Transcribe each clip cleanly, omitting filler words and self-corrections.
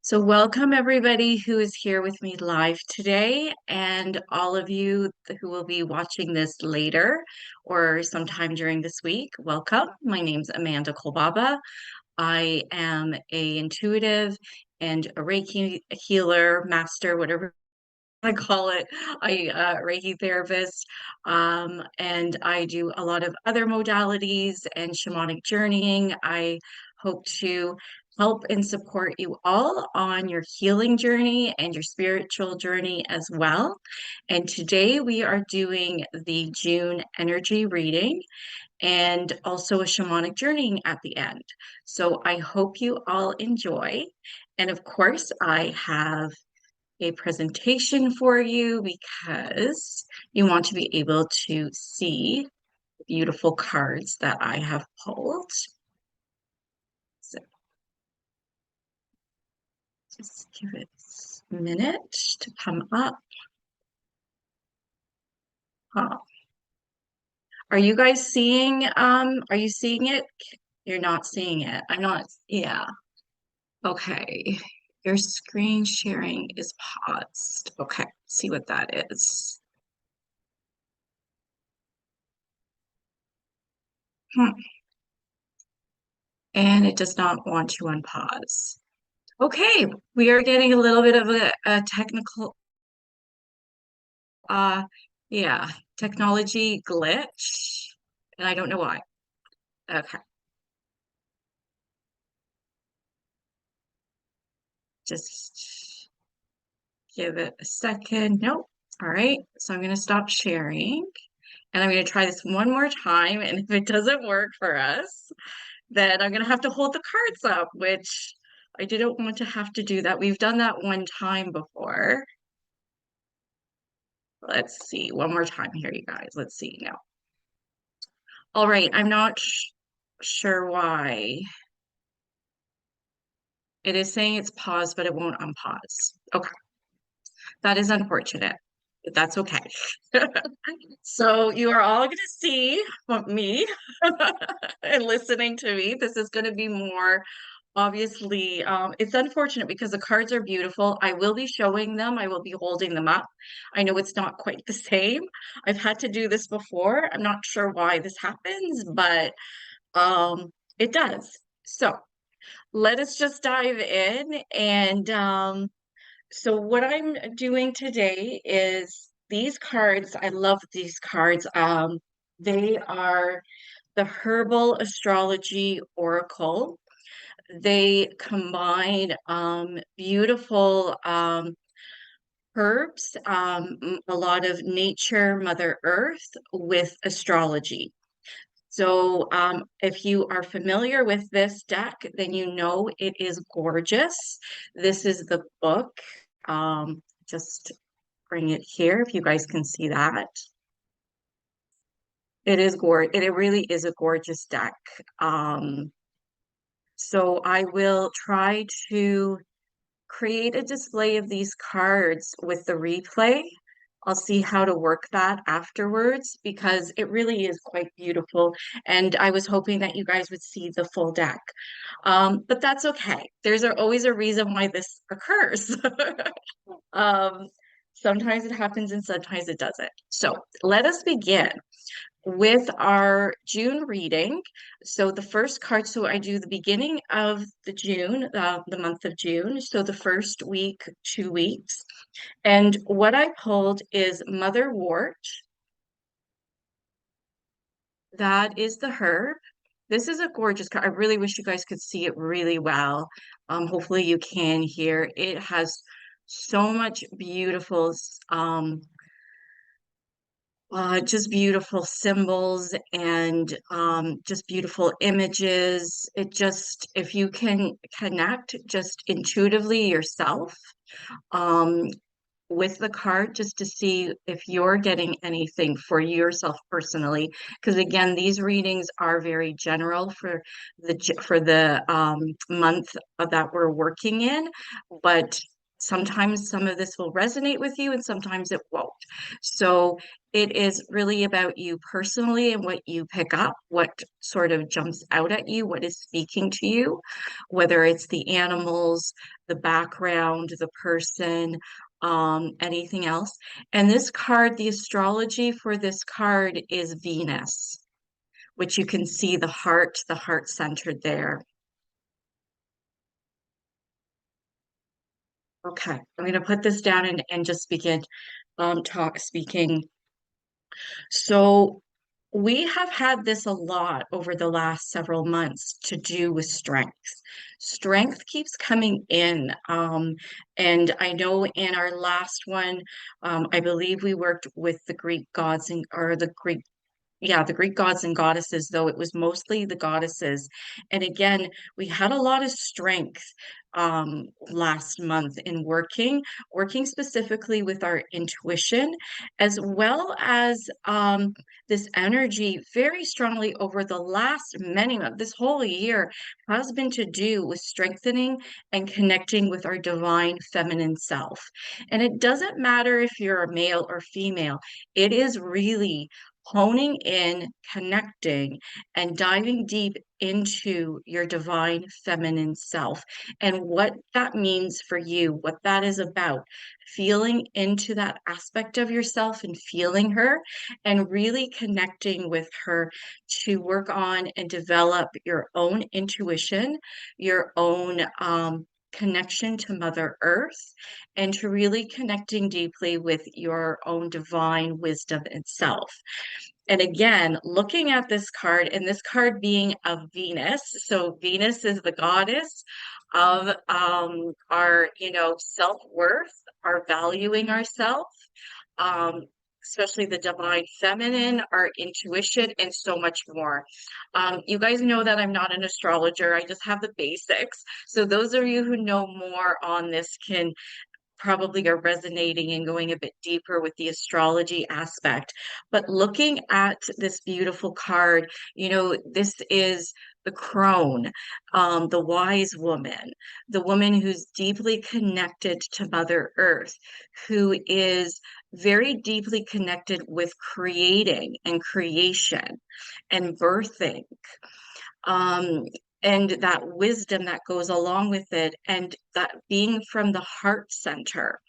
So, welcome everybody who is here with me live today, and all of you who will be watching this later or sometime during this week. Welcome. My name's Amanda Kolbaba. I am a intuitive and a Reiki healer, master, whatever I call it. Reiki therapist, and I do a lot of other modalities and shamanic journeying. I hope to help and support you all on your healing journey and your spiritual journey as well. And today we are doing the June energy reading and also a shamanic journeying at the end. So I hope you all enjoy. And of course, I have a presentation for you because you want to be able to see the beautiful cards that I have pulled. So just give it a minute to come up. Oh. Are you guys seeing, are you seeing it? You're not seeing it. I'm not, yeah. Okay. Your screen sharing is paused. Okay, see what that is. Hmm. And it does not want to unpause. Okay, we are getting a little bit of a technical, uh, yeah, technology glitch, and I don't know why. Okay, just give it a second. Nope. All right, so I'm going to stop sharing, and I'm going to try this one more time, and if it doesn't work for us, then I'm going to have to hold the cards up, which I didn't want to have to do that. We've done that one time before. Let's see, one more time here, you guys. Let's see now. All right, I'm not sure why. It is saying it's paused, but it won't unpause. Okay, that is unfortunate, but that's okay. So you are all going to see me and listening to me. This is going to be more obviously, it's unfortunate because the cards are beautiful. I will be showing them. I will be holding them up. I know it's not quite the same. I've had to do this before. I'm not sure why this happens, but it does. So let us just dive in. And so, what I'm doing today is these cards. I love these cards. They are the Herbal Astrology Oracle. They combine beautiful herbs, a lot of nature, Mother Earth with astrology. So, if you are familiar with this deck, then you know it is gorgeous. This is the book. Just bring it here if you guys can see that. It is gorgeous. It really is a gorgeous deck. So I will try to create a display of these cards with the replay. I'll see how to work that afterwards because it really is quite beautiful. And I was hoping that you guys would see the full deck. But that's okay. There's always a reason why this occurs. um, Sometimes it happens and sometimes it doesn't. So let us begin with our June reading. So the first card, so I do the beginning of the month of June. So the first week, 2 weeks. And what I pulled is Motherwort. That is the herb. This is a gorgeous card. I really wish you guys could see it really well. Hopefully you can here. It has so much beautiful just beautiful symbols and just beautiful images. It just, if you can connect just intuitively yourself um, with the card, just to see if you're getting anything for yourself personally. Because again, these readings are very general for the month that we're working in, but sometimes some of this will resonate with you and sometimes it won't. So it is really about you personally and what you pick up, what sort of jumps out at you, what is speaking to you, whether it's the animals, the background, the person, anything else. And this card, the astrology for this card is Venus, which you can see the heart centered there. Okay, I'm going to put this down and just begin speaking. So we have had this a lot over the last several months to do with strength. Strength keeps coming in. And I know in our last one, I believe we worked with the Greek gods and or the Greek yeah, the Greek gods and goddesses, though it was mostly the goddesses. And again, we had a lot of strength last month in working specifically with our intuition, as well as this energy very strongly over the last many months. This whole year has been to do with strengthening and connecting with our divine feminine self. And it doesn't matter if you're a male or female, it is really honing in, connecting, and diving deep into your divine feminine self and what that means for you, what that is about. Feeling into that aspect of yourself and feeling her, and really connecting with her to work on and develop your own intuition, your own connection to Mother Earth, and to really connecting deeply with your own divine wisdom and self. And again, looking at this card, and this card being of Venus. So Venus is the goddess of our, self-worth, our valuing ourselves, um, especially the divine feminine, our intuition, and so much more. You guys know that I'm not an astrologer. I just have the basics. So those of you who know more on this can probably are resonating and going a bit deeper with the astrology aspect. But looking at this beautiful card, this is the crone, the wise woman, the woman who's deeply connected to Mother Earth, who is very deeply connected with creating and creation and birthing, um, and that wisdom that goes along with it, and that being from the heart center,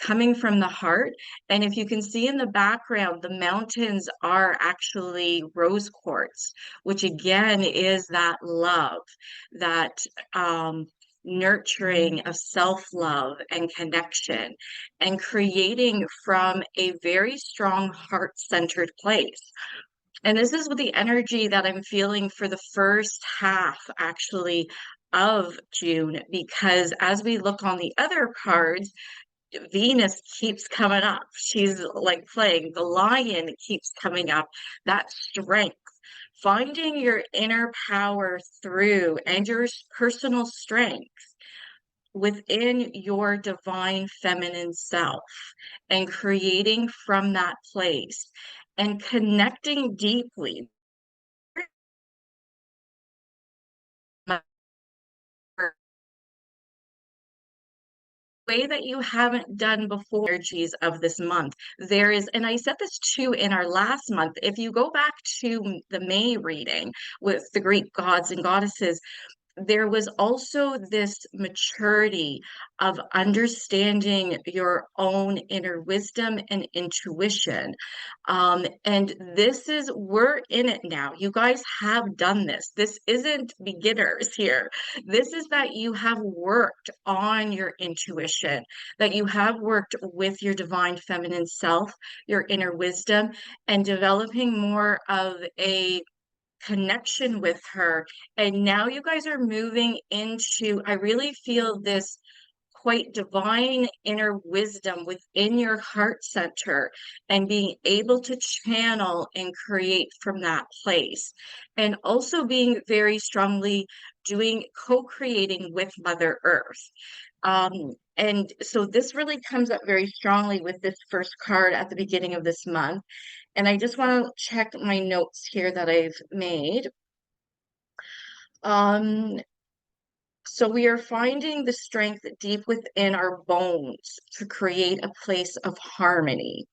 coming from the heart. And if you can see in the background, the mountains are actually rose quartz, which again is that love, that nurturing of self-love and connection, and creating from a very strong heart-centered place. And this is with the energy that I'm feeling for the first half, actually, of June, because as we look on the other cards, Venus keeps coming up. She's like playing, the lion keeps coming up, that strength. Finding your inner power through and your personal strength within your divine feminine self and creating from that place and connecting deeply way that you haven't done before energies of this month. There is, and I said this too in our last month, if you go back to the May reading with the Greek gods and goddesses, there was also this maturity of understanding your own inner wisdom and intuition. And we're in it now. You guys have done this. This isn't beginners here. This is that you have worked on your intuition, that you have worked with your divine feminine self, your inner wisdom, and developing more of a connection with her. And now you guys are moving into, I really feel this quite divine inner wisdom within your heart center and being able to channel and create from that place. And also being very strongly doing co-creating with Mother Earth. And so this really comes up very strongly with this first card at the beginning of this month. And I just want to check my notes here that I've made. Um, So we are finding the strength deep within our bones to create a place of harmony.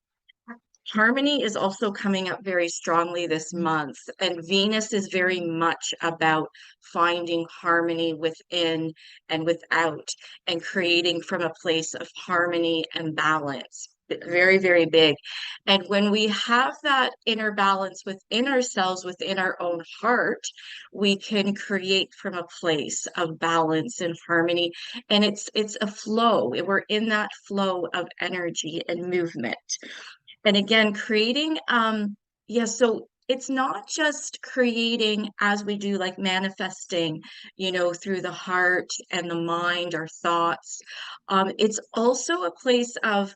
Harmony is also coming up very strongly this month, and Venus is very much about finding harmony within and without, and creating from a place of harmony and balance. Very, very big. And when we have that inner balance within ourselves, within our own heart, we can create from a place of balance and harmony. And it's a flow. We're in that flow of energy and movement. And again, creating, yeah, so it's not just creating as we do like manifesting, through the heart and the mind, our thoughts. It's also a place of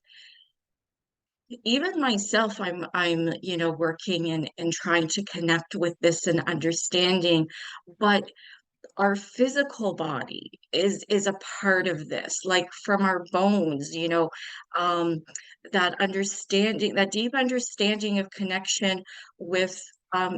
even myself, I'm working and trying to connect with this and understanding, but our physical body is a part of this, like from our bones, that understanding, that deep understanding of connection with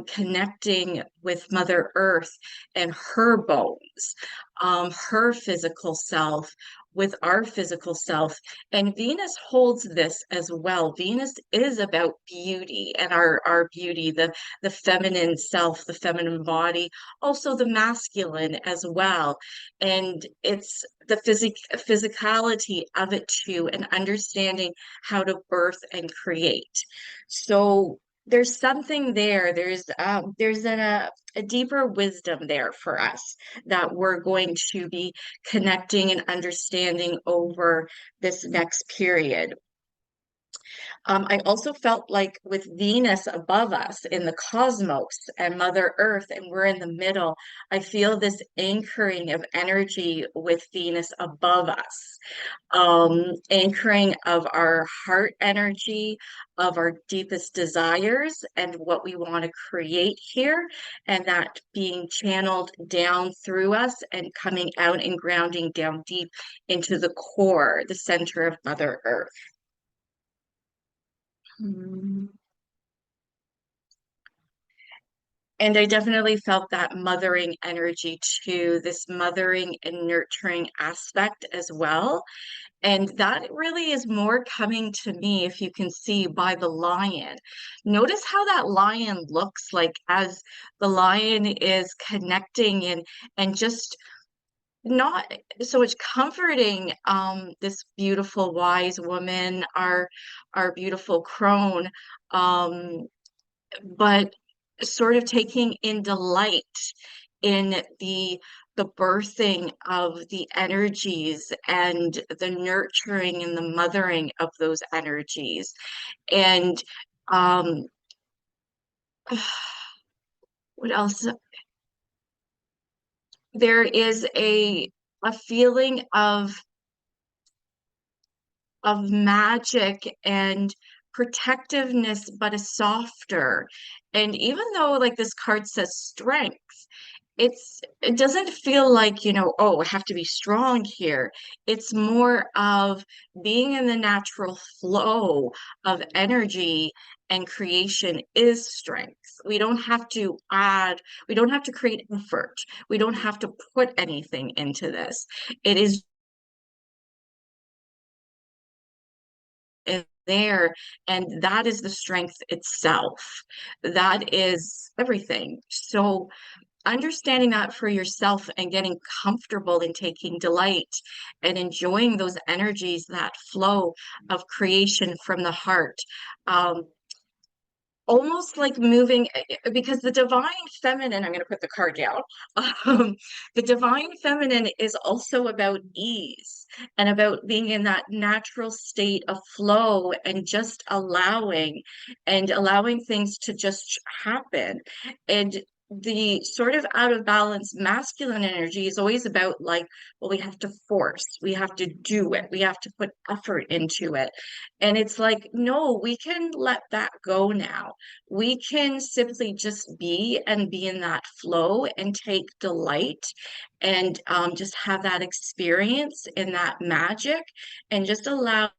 connecting with Mother Earth and her bones, her physical self with our physical self. And Venus holds this as well. Venus is about beauty and our beauty, the feminine self, the feminine body, also the masculine as well. And it's the physicality of it too, and understanding how to birth and create. So there's something there. There's a deeper wisdom there for us that we're going to be connecting and understanding over this next period. I also felt like with Venus above us in the cosmos and Mother Earth, and we're in the middle, I feel this anchoring of energy with Venus above us, anchoring of our heart energy, of our deepest desires, and what we want to create here, and that being channeled down through us and coming out and grounding down deep into the core, the center of Mother Earth. Hmm. And I definitely felt that mothering energy too, this mothering and nurturing aspect as well. And that really is more coming to me, if you can see, by the lion. Notice how that lion looks like as the lion is connecting and just not so much comforting this beautiful wise woman, our beautiful crone. Um, but sort of taking in delight in the birthing of the energies and the nurturing and the mothering of those energies. And um what else? There is a feeling of magic and protectiveness, but a softer. And even though like this card says strength, it doesn't feel like, oh, I have to be strong here. It's more of being in the natural flow of energy, and creation is strength. We don't have to add, we don't have to create effort. We don't have to put anything into this. It is in there, and that is the strength itself. That is everything. So understanding that for yourself and getting comfortable in taking delight and enjoying those energies, that flow of creation from the heart. Um, Almost like moving, because the divine feminine, I'm going to put the card down. um, the divine feminine is also about ease and about being in that natural state of flow and just allowing things to just happen. And the sort of out of balance masculine energy is always about like, well, we have to force, we have to do it, we have to put effort into it. And it's like, no, we can let that go now. We can simply just be and be in that flow and take delight, and just have that experience in that magic, and just allow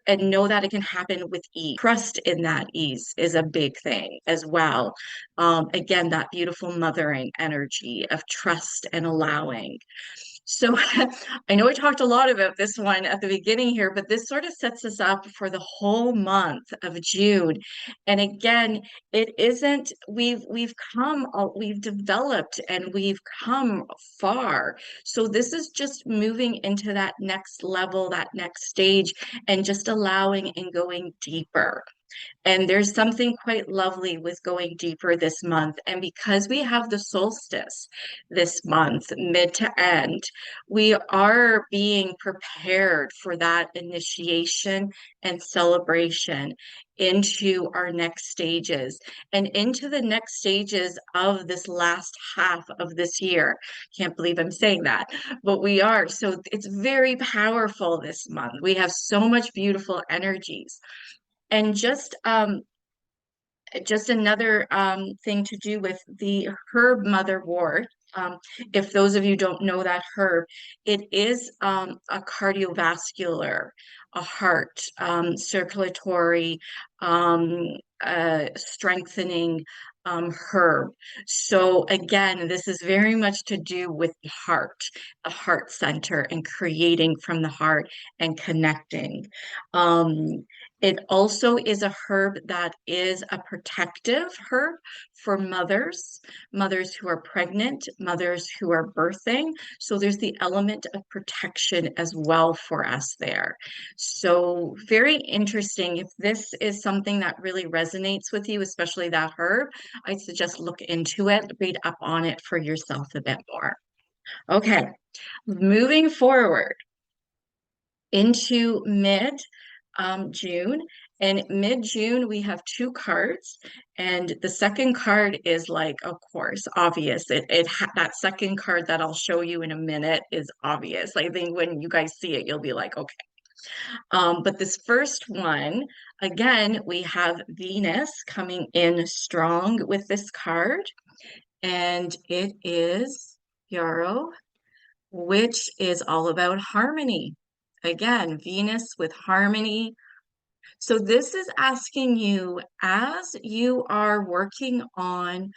and know that it can happen with ease. Trust in that ease is a big thing as well. Again, that beautiful mothering energy of trust and allowing. So I know I talked a lot about this one at the beginning here, but this sort of sets us up for the whole month of June. And again, it isn't, we've developed and we've come far. So this is just moving into that next level, that next stage, and just allowing and going deeper. And there's something quite lovely with going deeper this month. And because we have the solstice this month, mid to end, we are being prepared for that initiation and celebration into our next stages and into the next stages of this last half of this year. Can't believe I'm saying that, but we are. So it's very powerful this month. We have so much beautiful energies. And just another thing to do with the herb motherwort. If those of you don't know that herb, it is a cardiovascular, a heart, circulatory, um, strengthening herb. So again, this is very much to do with the heart center, and creating from the heart and connecting. Um, it also is a herb that is a protective herb for mothers, mothers who are pregnant, mothers who are birthing. So there's the element of protection as well for us there. So very interesting. If this is something that really resonates with you, especially that herb, I suggest look into it, read up on it for yourself a bit more. Okay, moving forward into mid June. And mid June, we have two cards. And the second card is like, of course, obvious. That second card that I'll show you in a minute is obvious. I think when you guys see it, you'll be like, okay. But this first one, again, we have Venus coming in strong with this card. And it is Yarrow, which is all about harmony. Again, Venus with harmony. So this is asking you, as you are working on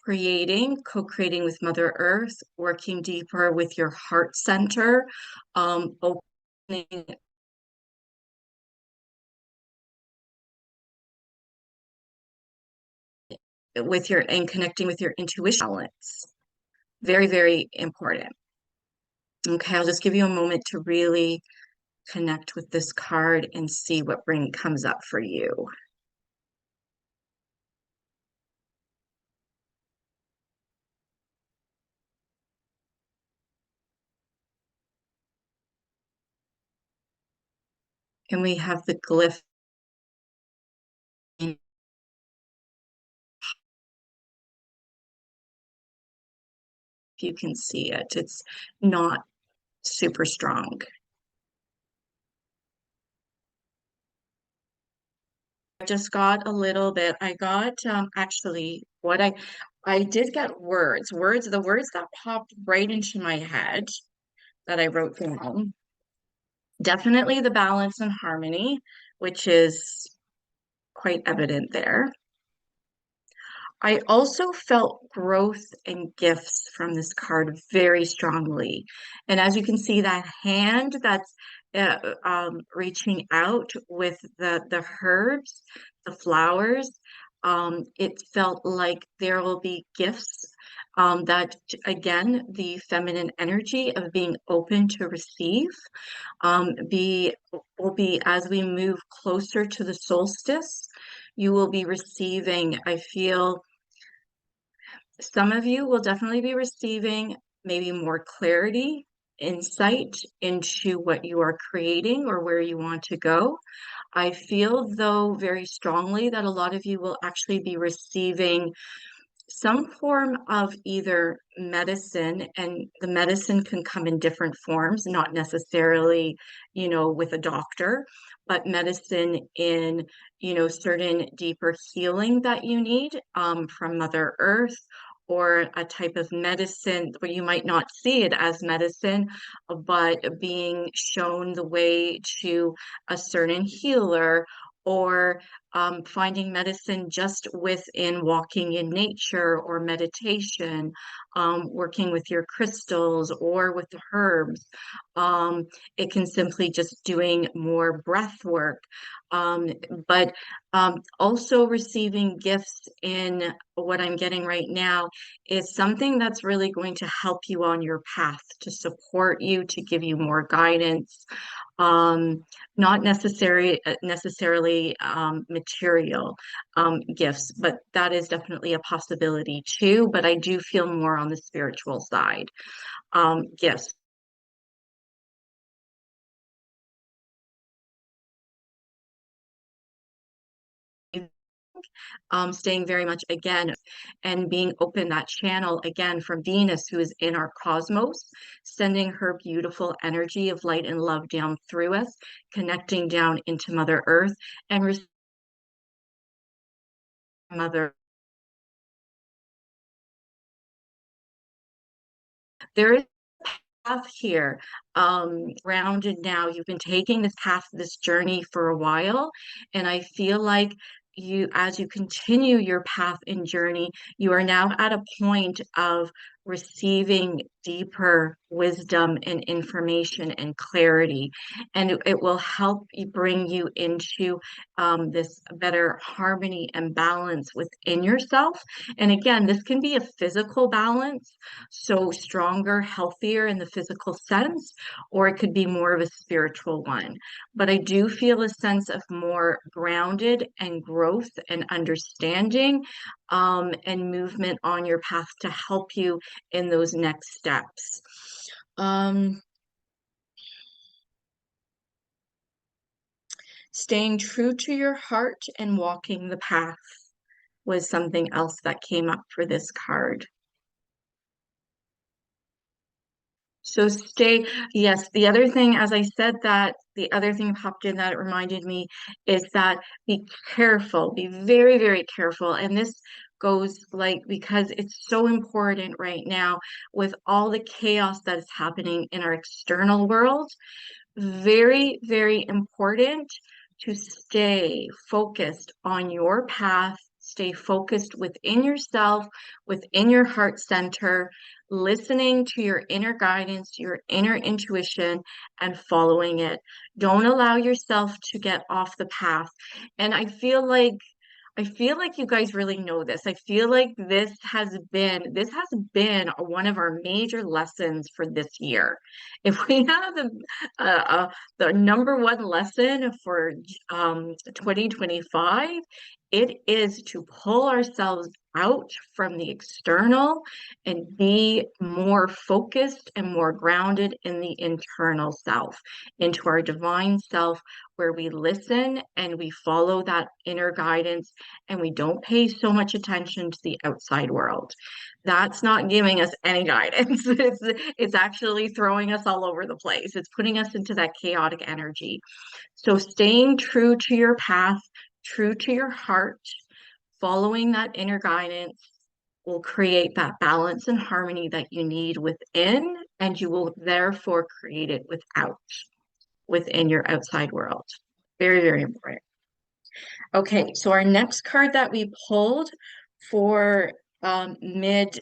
co-creating with Mother Earth, working deeper with your heart center, opening with your and connecting with your intuition balance. Very, very important. Okay, I'll just give you a moment to really connect with this card and see what comes up for you. And we have the glyph. If you can see it, it's not super strong. I just got a little bit. I got actually what I did get the words that popped right into my head that I wrote down. Definitely the balance and harmony, which is quite evident there. I also felt growth and gifts from this card very strongly. And as you can see, that hand that's reaching out with the herbs, the flowers, it felt like there will be gifts that, again, the feminine energy of being open to receive, will be as we move closer to the solstice, you will be receiving, I feel, some of you will definitely be receiving maybe more clarity, insight into what you are creating or where you want to go. I feel, though, very strongly that a lot of you will actually be receiving some form of either medicine, and the medicine can come in different forms, not necessarily, with a doctor, but medicine in, certain deeper healing that you need from Mother Earth, or a type of medicine where you might not see it as medicine, but being shown the way to a certain healer, or finding medicine just within walking in nature or meditation, working with your crystals or with the herbs. Um, it can simply just doing more breath work. Um, but Also receiving gifts in what I'm getting right now is something that's really going to help you on your path, to support you, to give you more guidance. Not necessarily material gifts, but that is definitely a possibility too. But I do feel more on the spiritual side. Gifts. Staying very much again and being open, that channel again from Venus, who is in our cosmos, sending her beautiful energy of light and love down through us, connecting down into Mother Earth and Mother. There is path here, grounded now. You've been taking this path, this journey for a while, and I feel like as you continue your path and journey, you are now at a point of receiving deeper wisdom and information and clarity, and it will help you, bring you into this better harmony and balance within yourself. And again, this can be a physical balance, so stronger, healthier in the physical sense, or it could be more of a spiritual one. But I do feel a sense of more grounded and growth and understanding, and movement on your path to help you in those next steps. Um, Staying true to your heart and walking the path was something else that came up for this card. So yes, the other thing, as I said that, the other thing popped in that it reminded me is that be careful, be very, very careful. And this goes like, because it's so important right now with all the chaos that is happening in our external world. Very, very important to stay focused on your path, stay focused within yourself, within your heart center, listening to your inner guidance, your inner intuition, and following it. Don't allow yourself to get off the path. And I feel like you guys really know this. I feel like this has been one of our major lessons for this year. If we have the number one lesson for 2025, it is to pull ourselves out from the external and be more focused and more grounded in the internal self, into our divine self, where we listen and we follow that inner guidance, and we don't pay so much attention to the outside world. That's not giving us any guidance. It's actually throwing us all over the place. It's putting us into that chaotic energy. So staying true to your path, true to your heart, following that inner guidance will create that balance and harmony that you need within, and you will therefore create it within your outside world. Very, very important. Okay, so our next card that we pulled for mid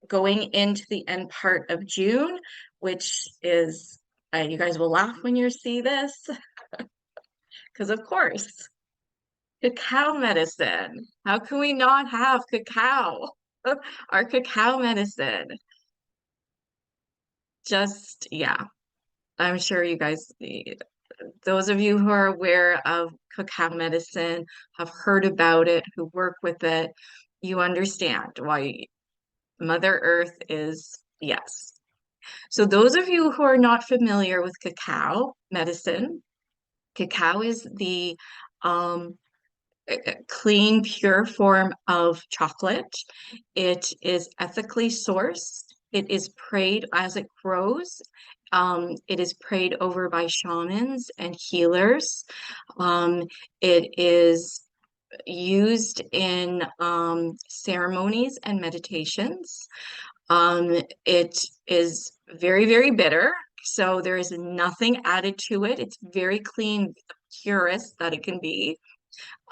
going into the end part of June, which is, you guys will laugh when you see this, because of course, cacao medicine. How can we not have cacao? Our cacao medicine. Just, yeah, I'm sure you guys, those of you who are aware of cacao medicine, have heard about it, who work with it, you understand why Mother Earth is, yes. So those of you who are not familiar with cacao medicine, cacao is the um, clean, pure form of chocolate. It is ethically sourced. It is prayed as it grows. It is prayed over by shamans and healers. It is used in ceremonies and meditations. It is very, very bitter, so there is nothing added to it. It's very clean, the purest that it can be.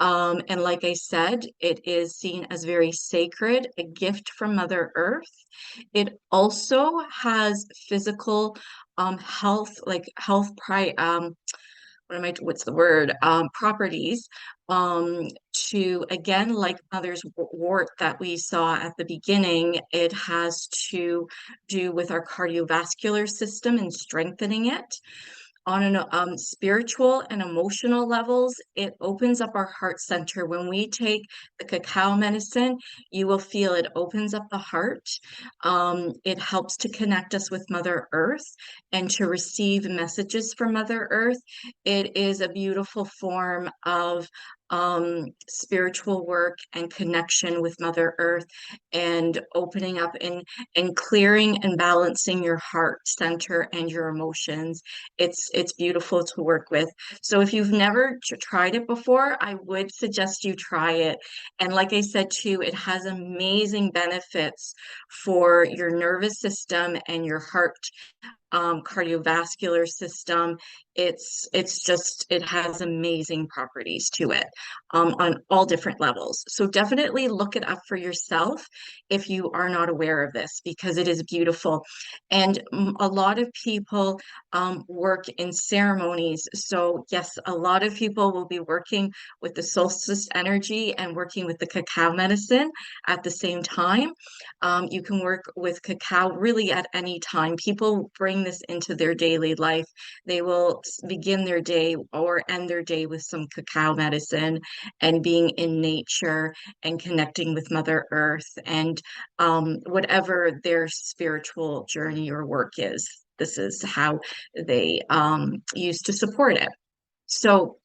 And like I said, it is seen as very sacred, a gift from Mother Earth. It also has physical health, like health what's the word, properties, to again, like Mother's wort that we saw at the beginning, it has to do with our cardiovascular system and strengthening it on an spiritual and emotional levels. It opens up our heart center. When we take the cacao medicine, you will feel it opens up the heart. It helps to connect us with Mother Earth and to receive messages from Mother Earth. It is a beautiful form of spiritual work and connection with Mother Earth, and opening up and clearing and balancing your heart center and your emotions. It's beautiful to work with. So if you've never tried it before, I would suggest you try it. And like I said too, it has amazing benefits for your nervous system and your heart, cardiovascular system. It's just, it has amazing properties to it, on all different levels. So definitely look it up for yourself if you are not aware of this, because it is beautiful. And a lot of people work in ceremonies. So yes, a lot of people will be working with the solstice energy and working with the cacao medicine at the same time. You can work with cacao really at any time. People bring this into their daily life. They will begin their day or end their day with some cacao medicine and being in nature and connecting with Mother Earth and whatever their spiritual journey or work is. This is how they use to support it. So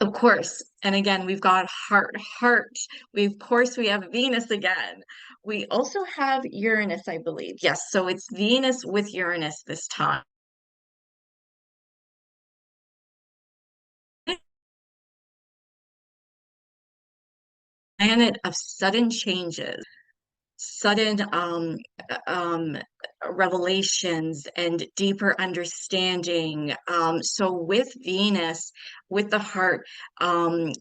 of course, and again, we've got heart. We, of course, we have Venus again. We also have Uranus, I believe. Yes, so it's Venus with Uranus this time. Planet of sudden changes, sudden revelations and deeper understanding. So with Venus, with the heart, and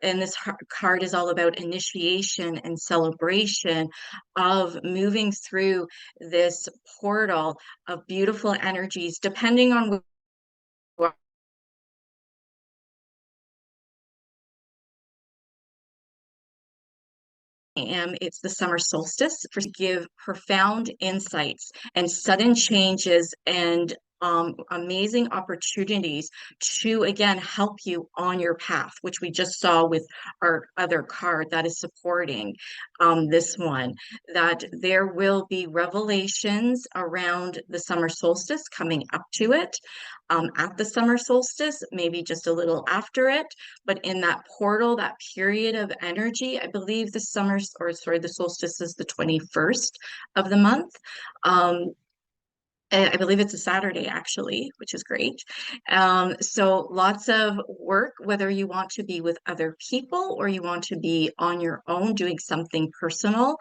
this card is all about initiation and celebration of moving through this portal of beautiful energies, depending on what it's the summer solstice for to give profound insights and sudden changes and amazing opportunities to again help you on your path, which we just saw with our other card that is supporting this one, that there will be revelations around the summer solstice coming up to it, at the summer solstice, maybe just a little after it, but in that portal, that period of energy, I believe the summer, or sorry, the solstice is the 21st of the month. Um, I believe it's a Saturday actually, which is great. So lots of work, whether you want to be with other people or you want to be on your own doing something personal,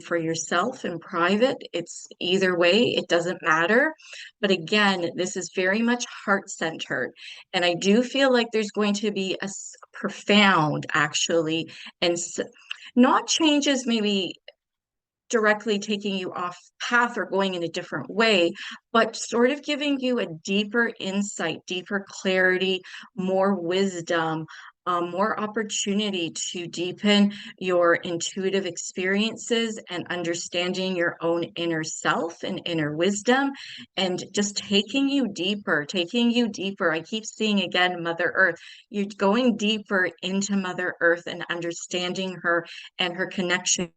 for yourself in private. It's either way, it doesn't matter. But again, this is very much heart centered. And I do feel like there's going to be a profound actually, and not changes maybe directly taking you off path or going in a different way, but sort of giving you a deeper insight, deeper clarity, more wisdom, more opportunity to deepen your intuitive experiences and understanding your own inner self and inner wisdom, and just taking you deeper, taking you deeper. I keep seeing again Mother Earth. You're going deeper into Mother Earth and understanding her and her connection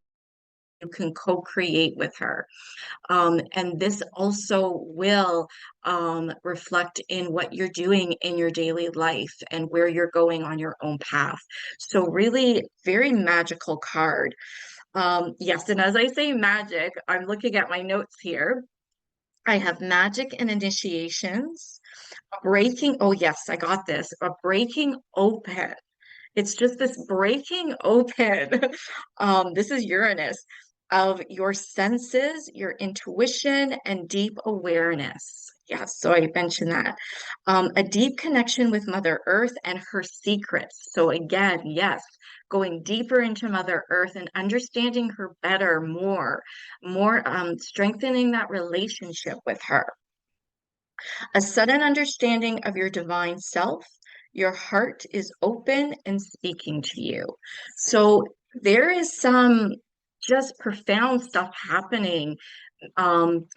you can co-create with her. And this also will reflect in what you're doing in your daily life and where you're going on your own path. So really very magical card. Yes, and as I say magic, I'm looking at my notes here. I have magic and initiations, breaking, oh yes, I got this, a breaking open It's just this breaking open. This is Uranus of your senses, your intuition, and deep awareness. Yes, so I mentioned that. A deep connection with Mother Earth and her secrets. So again, yes, going deeper into Mother Earth and understanding her better, more strengthening that relationship with her. A sudden understanding of your divine self. Your heart is open and speaking to you. So there is some just profound stuff happening um,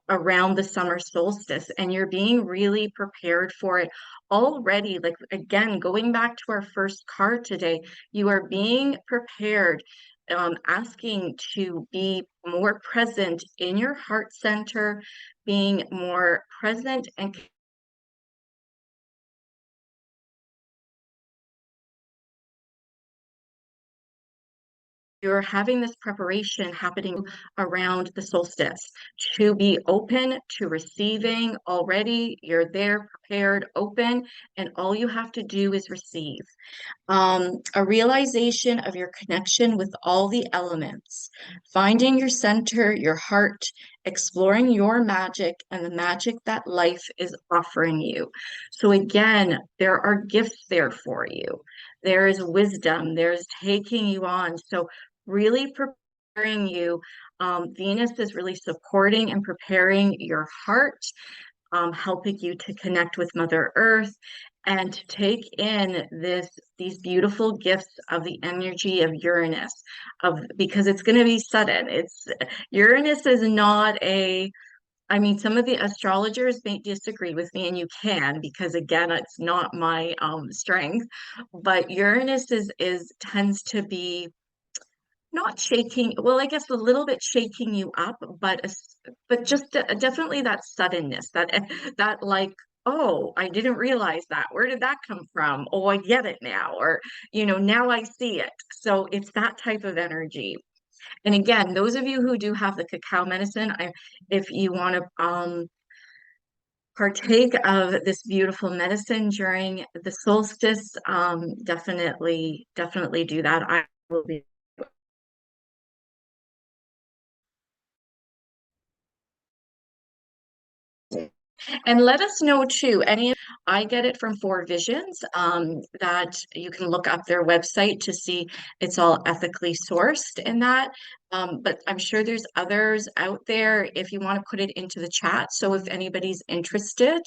around the summer solstice, and you're being really prepared for it already. Like, again, going back to our first card today, you are being prepared, asking to be more present in your heart center, being more present and you're having this preparation happening around the solstice to be open to receiving already. You're there, prepared, open, and all you have to do is receive. A realization of your connection with all the elements, finding your center, your heart, exploring your magic and the magic that life is offering you. So, again, there are gifts there for you. There is wisdom, there's taking you on. So, really preparing you. Venus is really supporting and preparing your heart, helping you to connect with Mother Earth and to take in these beautiful gifts of the energy of Uranus, of because it's going to be sudden. It's Uranus is not a I mean, some of the astrologers may disagree with me, and you can, because again, it's not my strength. But Uranus is tends to be not shaking, well, I guess a little bit shaking you up, but just definitely that suddenness, that like, oh, I didn't realize that. Where did that come from? Oh, I get it now, or now I see it. So it's that type of energy. And again, those of you who do have the cacao medicine, if you want to partake of this beautiful medicine during the solstice, definitely do that. I will be. And let us know too. I get it from Four Visions, that you can look up their website to see it's all ethically sourced in that. But I'm sure there's others out there if you want to put it into the chat. So if anybody's interested,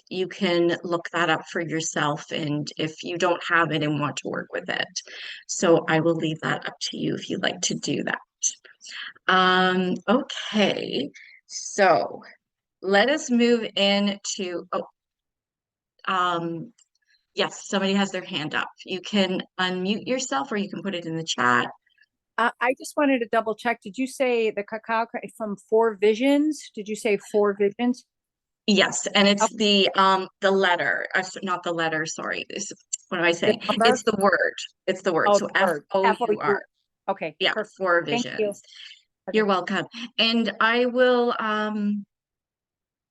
you can look that up for yourself. And if you don't have it and want to work with it, so I will leave that up to you if you'd like to do that. Okay, so let us move into, yes, somebody has their hand up. You can unmute yourself or you can put it in the chat. I just wanted to double check. Did you say the cacao from Four Visions? Did you say Four Visions? Yes, and Oh, it's the letter, not the letter, sorry. What am I the saying? number? It's the word. It's the word. Oh, So the word. FOUR. FOU. Okay, Yeah, perfect. Four Thank you. Visions. Okay. You're welcome. And I will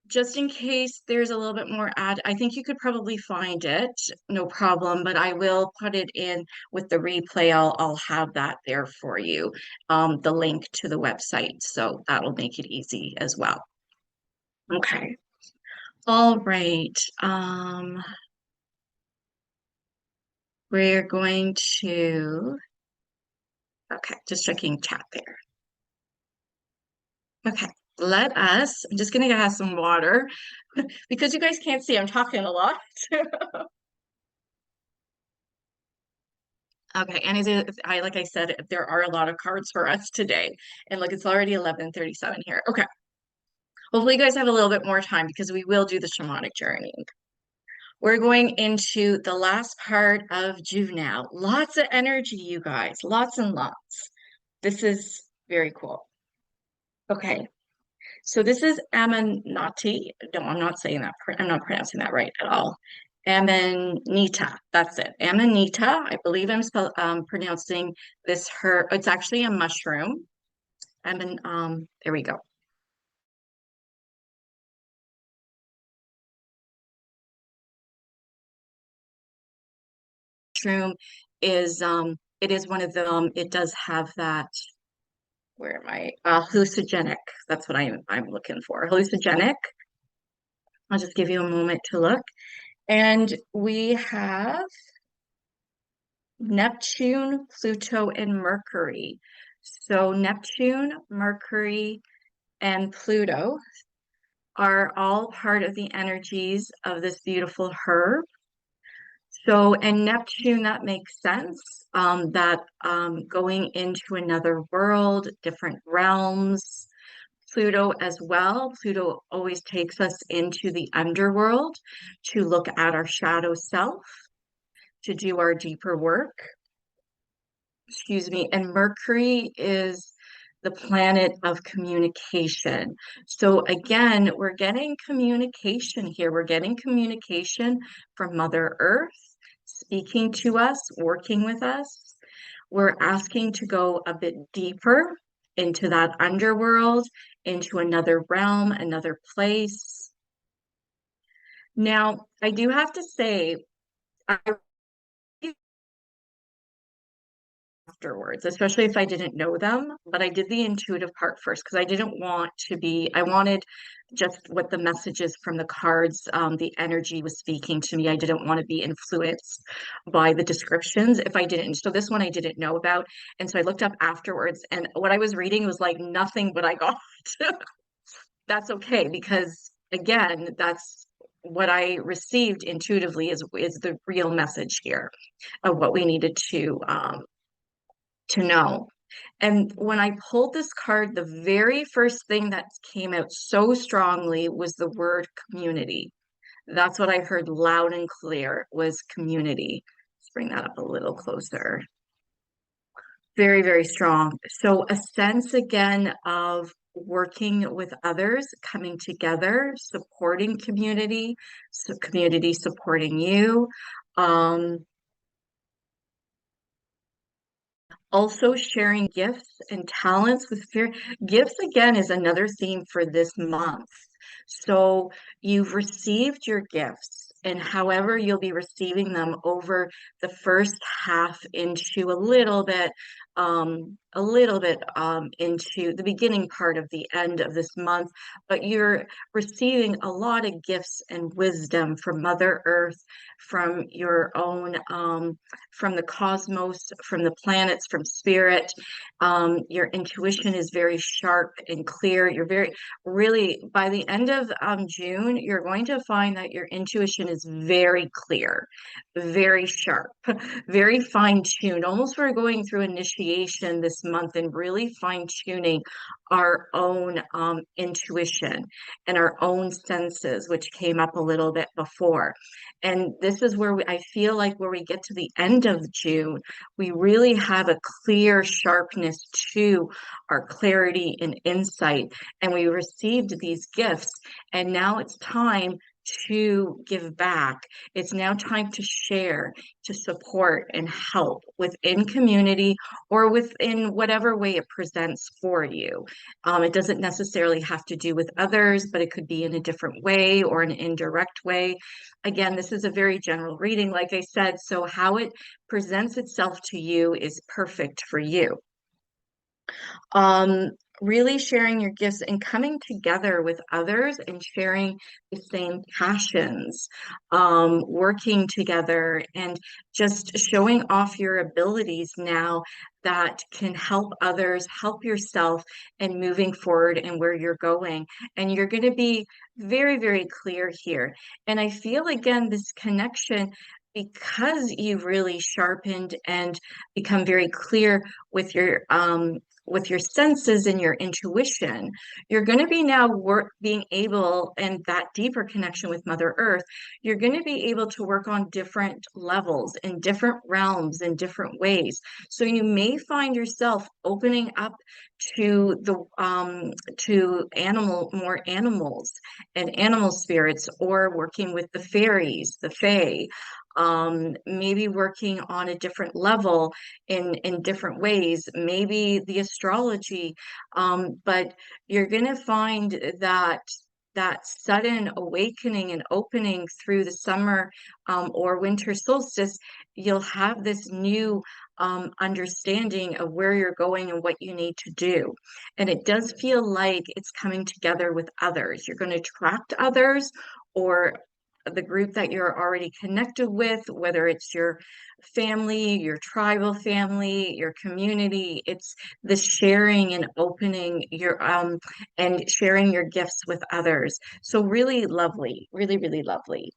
just in case there's a little bit more I think you could probably find it, no problem, but I will put it in with the replay. I'll have that there for you, the link to the website. So that'll make it easy as well. Okay. All right. We're going to, okay, just checking chat there. Okay. I'm just gonna have some water because you guys can't see, I'm talking a lot. Okay, and like I said, there are a lot of cards for us today. And look, it's already 11:37 here. Okay. Hopefully you guys have a little bit more time because we will do the shamanic journey. We're going into the last part of June now. Lots of energy, you guys. Lots and lots. This is very cool. Okay. So this is Amanati. No, I'm not saying that. I'm not pronouncing that right at all. Amanita. That's it. Amanita. I believe I'm pronouncing this her. It's actually a mushroom. There we go. mushroom is it is one of them. It does have that, where am I? Hallucinogenic. That's what I'm looking for. Hallucinogenic. I'll just give you a moment to look. And we have Neptune, Pluto, and Mercury. So Neptune, Mercury, and Pluto are all part of the energies of this beautiful herb. So, and Neptune, that makes sense. That going into another world, different realms. Pluto as well. Pluto always takes us into the underworld to look at our shadow self, to do our deeper work. Excuse me. And Mercury is the planet of communication. So again, we're getting communication here. We're getting communication from Mother Earth, speaking to us, working with us. We're asking to go a bit deeper into that underworld, into another realm, another place. Now, I do have to say, I afterwards, especially if I didn't know them, but I did the intuitive part first because I didn't want to be, I wanted just what the messages from the cards, the energy was speaking to me. I didn't want to be influenced by the descriptions if I didn't. So this one I didn't know about. And so I looked up afterwards, and what I was reading was like nothing but I got. That's okay because again, that's what I received intuitively is the real message here of what we needed to know. And when I pulled this card, the very first thing that came out so strongly was the word community. That's what I heard loud and clear was community. Let's bring that up a little closer. Very, very strong. So a sense again of working with others, coming together, supporting community, so community supporting you. Um, Also sharing gifts and talents with fear. Gifts again is another theme for this month. So you've received your gifts, and however you'll be receiving them over the first half into a little bit into the beginning part of the end of this month, but you're receiving a lot of gifts and wisdom from Mother Earth, from your own from the cosmos, from the planets, from spirit. Your intuition is very sharp and clear. You're very, really, by the end of June, you're going to find that your intuition is very clear, very sharp, very fine tuned. Almost we're going through initiation this month and really fine tuning our own intuition and our own senses, which came up a little bit before. And this is where I feel like where we get to the end of June, we really have a clear sharpness to our clarity and insight. And we received these gifts, and now it's time to give back. It's now time to share, to support and help within community or within whatever way it presents for you. It doesn't necessarily have to do with others, but it could be in a different way or an indirect way. Again, this is a very general reading, like I said, so how it presents itself to you is perfect for you. Um, really sharing your gifts and coming together with others and sharing the same passions, working together and just showing off your abilities now that can help others, help yourself, and moving forward and where you're going. And you're going to be very, very clear here. And I feel again this connection because you've really sharpened and become very clear with your senses and your intuition, you're going to be now being able, and that deeper connection with Mother Earth, you're going to be able to work on different levels in different realms in different ways. So you may find yourself opening up to the more animals and animal spirits, or working with the fairies, the fae, maybe working on a different level in different ways, maybe the astrology, but you're going to find that sudden awakening and opening through the summer or winter solstice you'll have this new understanding of where you're going and what you need to do. And it does feel like it's coming together with others. You're going to attract others, or the group that you're already connected with, whether it's your family, your tribal family, your community. It's the sharing and opening your and sharing your gifts with others. So really lovely, really, really lovely.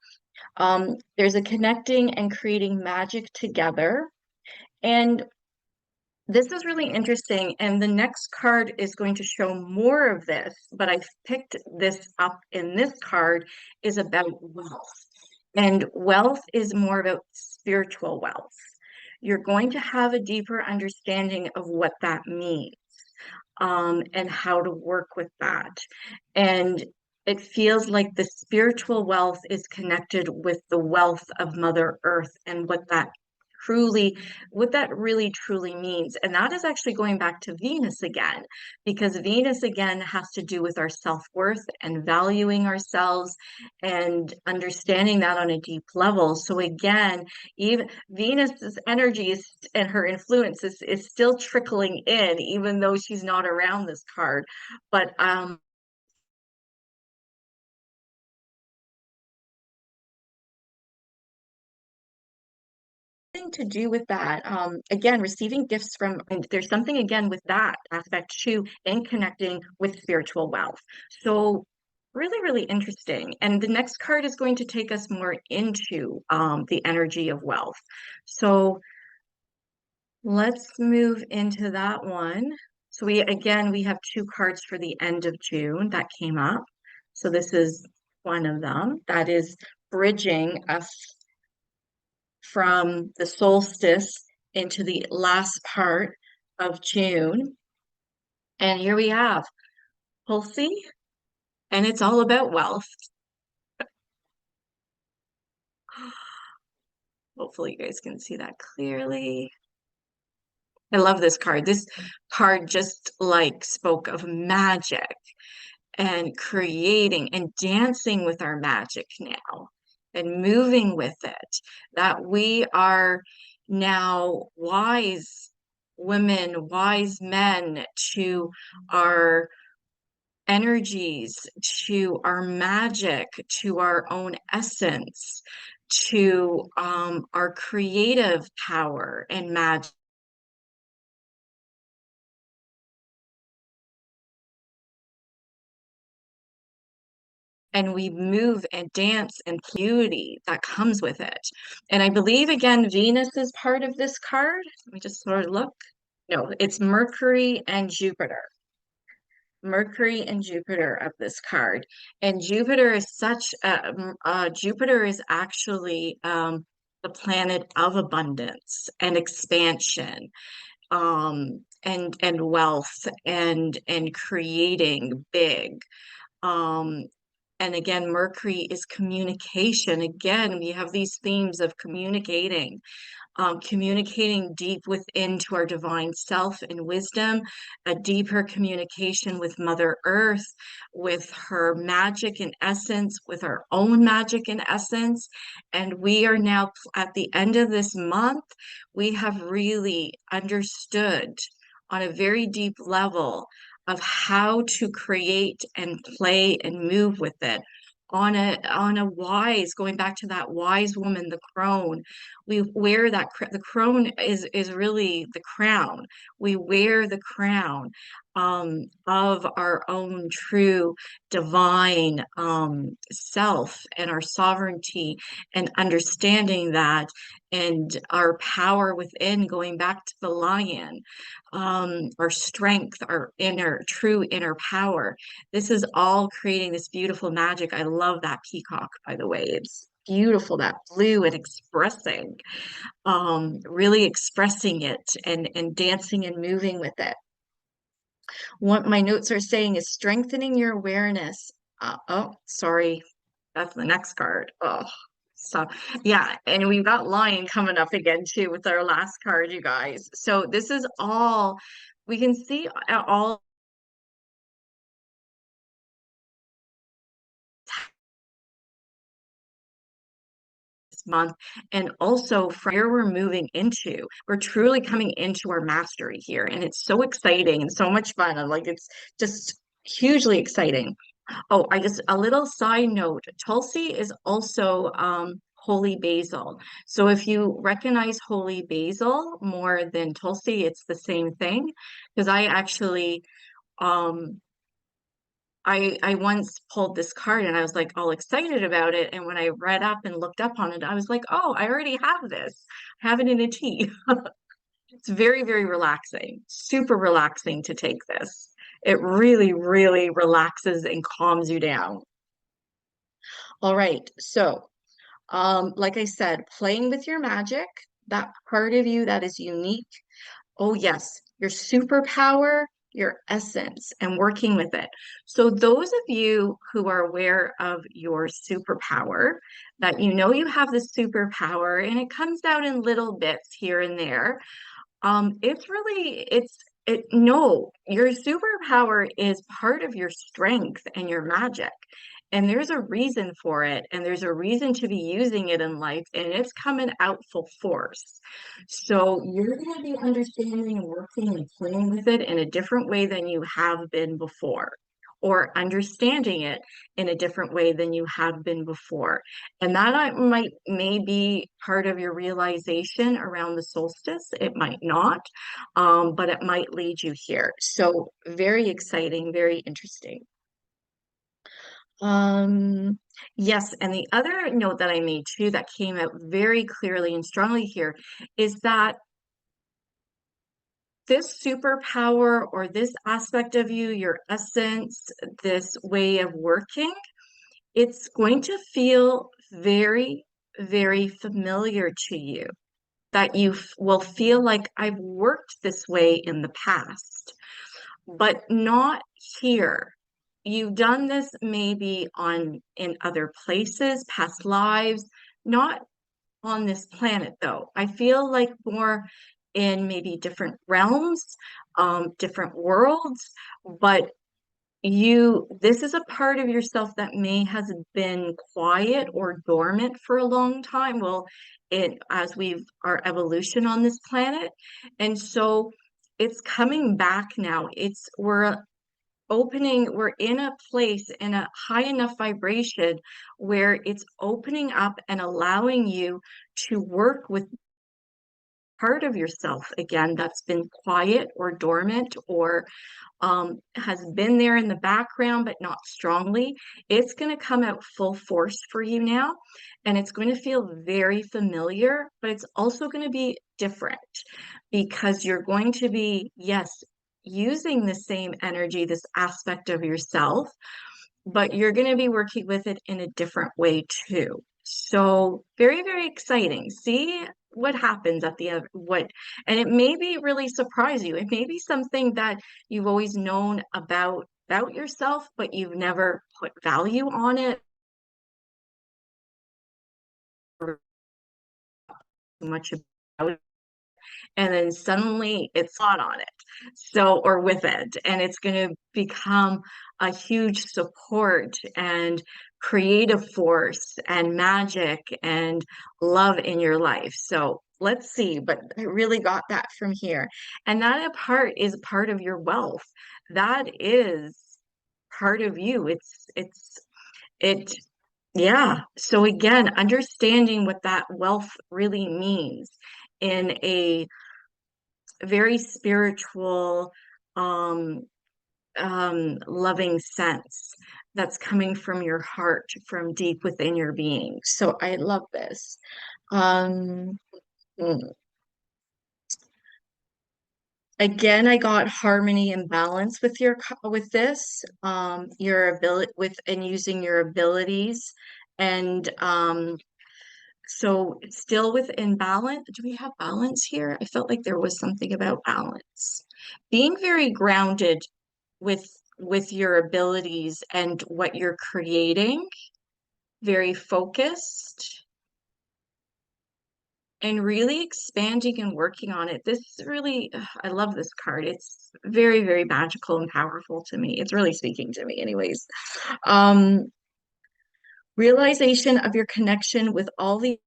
There's a connecting and creating magic together. And this is really interesting. And the next card is going to show more of this, but I picked this up in this card is about wealth. And wealth is more about spiritual wealth. You're going to have a deeper understanding of what that means, and how to work with that. And it feels like the spiritual wealth is connected with the wealth of Mother Earth and truly, what that really truly means. And that is actually going back to Venus again, because Venus again has to do with our self-worth and valuing ourselves and understanding that on a deep level. So again, even Venus's energy and her influence is still trickling in, even though she's not around this card. But to do with that. Again, receiving gifts from, and there's something again with that aspect too, in connecting with spiritual wealth. So really, really interesting. And the next card is going to take us more into the energy of wealth. So let's move into that one. So we have two cards for the end of June that came up. So this is one of them that is bridging us from the solstice into the last part of June. And here we have Tulsi, and it's all about wealth. Hopefully, you guys can see that clearly. I love this card. This card just like spoke of magic and creating and dancing with our magic now and moving with it. That we are now wise women, wise men to our energies, to our magic, to our own essence, to our creative power and magic. And we move and dance and beauty that comes with it. And I believe again, Venus is part of this card. Let me just sort of look. No, it's Mercury and Jupiter. Mercury and Jupiter of this card. And Jupiter is Jupiter is actually the planet of abundance and expansion, and wealth and creating big. Um, and again, Mercury is communication. Again, we have these themes of communicating deep within to our divine self and wisdom, a deeper communication with Mother Earth, with her magic and essence, with our own magic and essence. And we are now at the end of this month, we have really understood on a very deep level of how to create and play and move with it on a wise, going back to that wise woman, the crone. We wear the crone is really the crown. We wear the crown of our own true divine self and our sovereignty, and understanding that, and our power within, going back to the lion, our strength, our true inner power. This is all creating this beautiful magic. I love that peacock, by the way. It's beautiful, that blue, and expressing, really expressing it and dancing and moving with it. What my notes are saying is strengthening your awareness. Oh, sorry, that's the next card. Oh, so yeah, and we've got Lion coming up again too with our last card, you guys. So this is all we can see, all month, and also from where we're moving into. We're truly coming into our mastery here, and it's so exciting and so much fun. And like it's just hugely exciting. Oh, I just a little side note. Tulsi is also holy basil. So if you recognize holy basil more than Tulsi, it's the same thing. Because I actually um I once pulled this card and I was like all excited about it. And when I read up and looked up on it, I was like, oh, I already have this. I have it in a tea. It's very, very relaxing, super relaxing to take this. It really, really relaxes and calms you down. All right. So, like I said, playing with your magic, that part of you that is unique. Oh, yes, your superpower, your essence, and working with it. So, those of you who are aware of your superpower, that you know you have this superpower, and it comes out in little bits here and there. It's really, no, your superpower is part of your strength and your magic. And there's a reason for it, and there's a reason to be using it in life, and it's coming out full force. So you're going to be understanding and working and playing with it in a different way than you have been before, or understanding it in a different way than you have been before. And that might may be part of your realization around the solstice. It might not, but it might lead you here. So very exciting, very interesting. Um, yes, and the other note that I made too that came out very clearly and strongly here is that this superpower or this aspect of you, your essence, this way of working, it's going to feel very, very familiar to you. That you will feel like I've worked this way in the past, but not here. You've done this maybe on in other places, past lives, not on this planet though. I feel like more in maybe different realms, different worlds, but this is a part of yourself that may has been quiet or dormant for a long time. Well, as we've our evolution on this planet, and so it's coming back now. We're in a place in a high enough vibration where it's opening up and allowing you to work with part of yourself again that's been quiet or dormant or has been there in the background, but not strongly. It's going to come out full force for you now. And it's going to feel very familiar, but it's also going to be different because you're going to be, yes, using the same energy, this aspect of yourself, but you're going to be working with it in a different way too. So very, very exciting. See what happens at the end, and it may be really surprise you. It may be something that you've always known about yourself, but you've never put value on it or much about it. And then suddenly it's not on it. So, or with it, and it's going to become a huge support and creative force and magic and love in your life. So, let's see, but I really got that from here. And that part is part of your wealth. That is part of you. It, yeah. So again, understanding what that wealth really means in a very spiritual, um, loving sense that's coming from your heart, from deep within your being. So I love this. Um, mm. Again, I got harmony and balance with with this, your ability with and using your abilities and so it's still within balance. Do we have balance here? I felt like there was something about balance. Being very grounded with with your abilities and what you're creating, very focused and really expanding and working on it. This really, I love this card. It's very, very magical and powerful to me. It's really speaking to me anyways. Um, realization of your connection with all the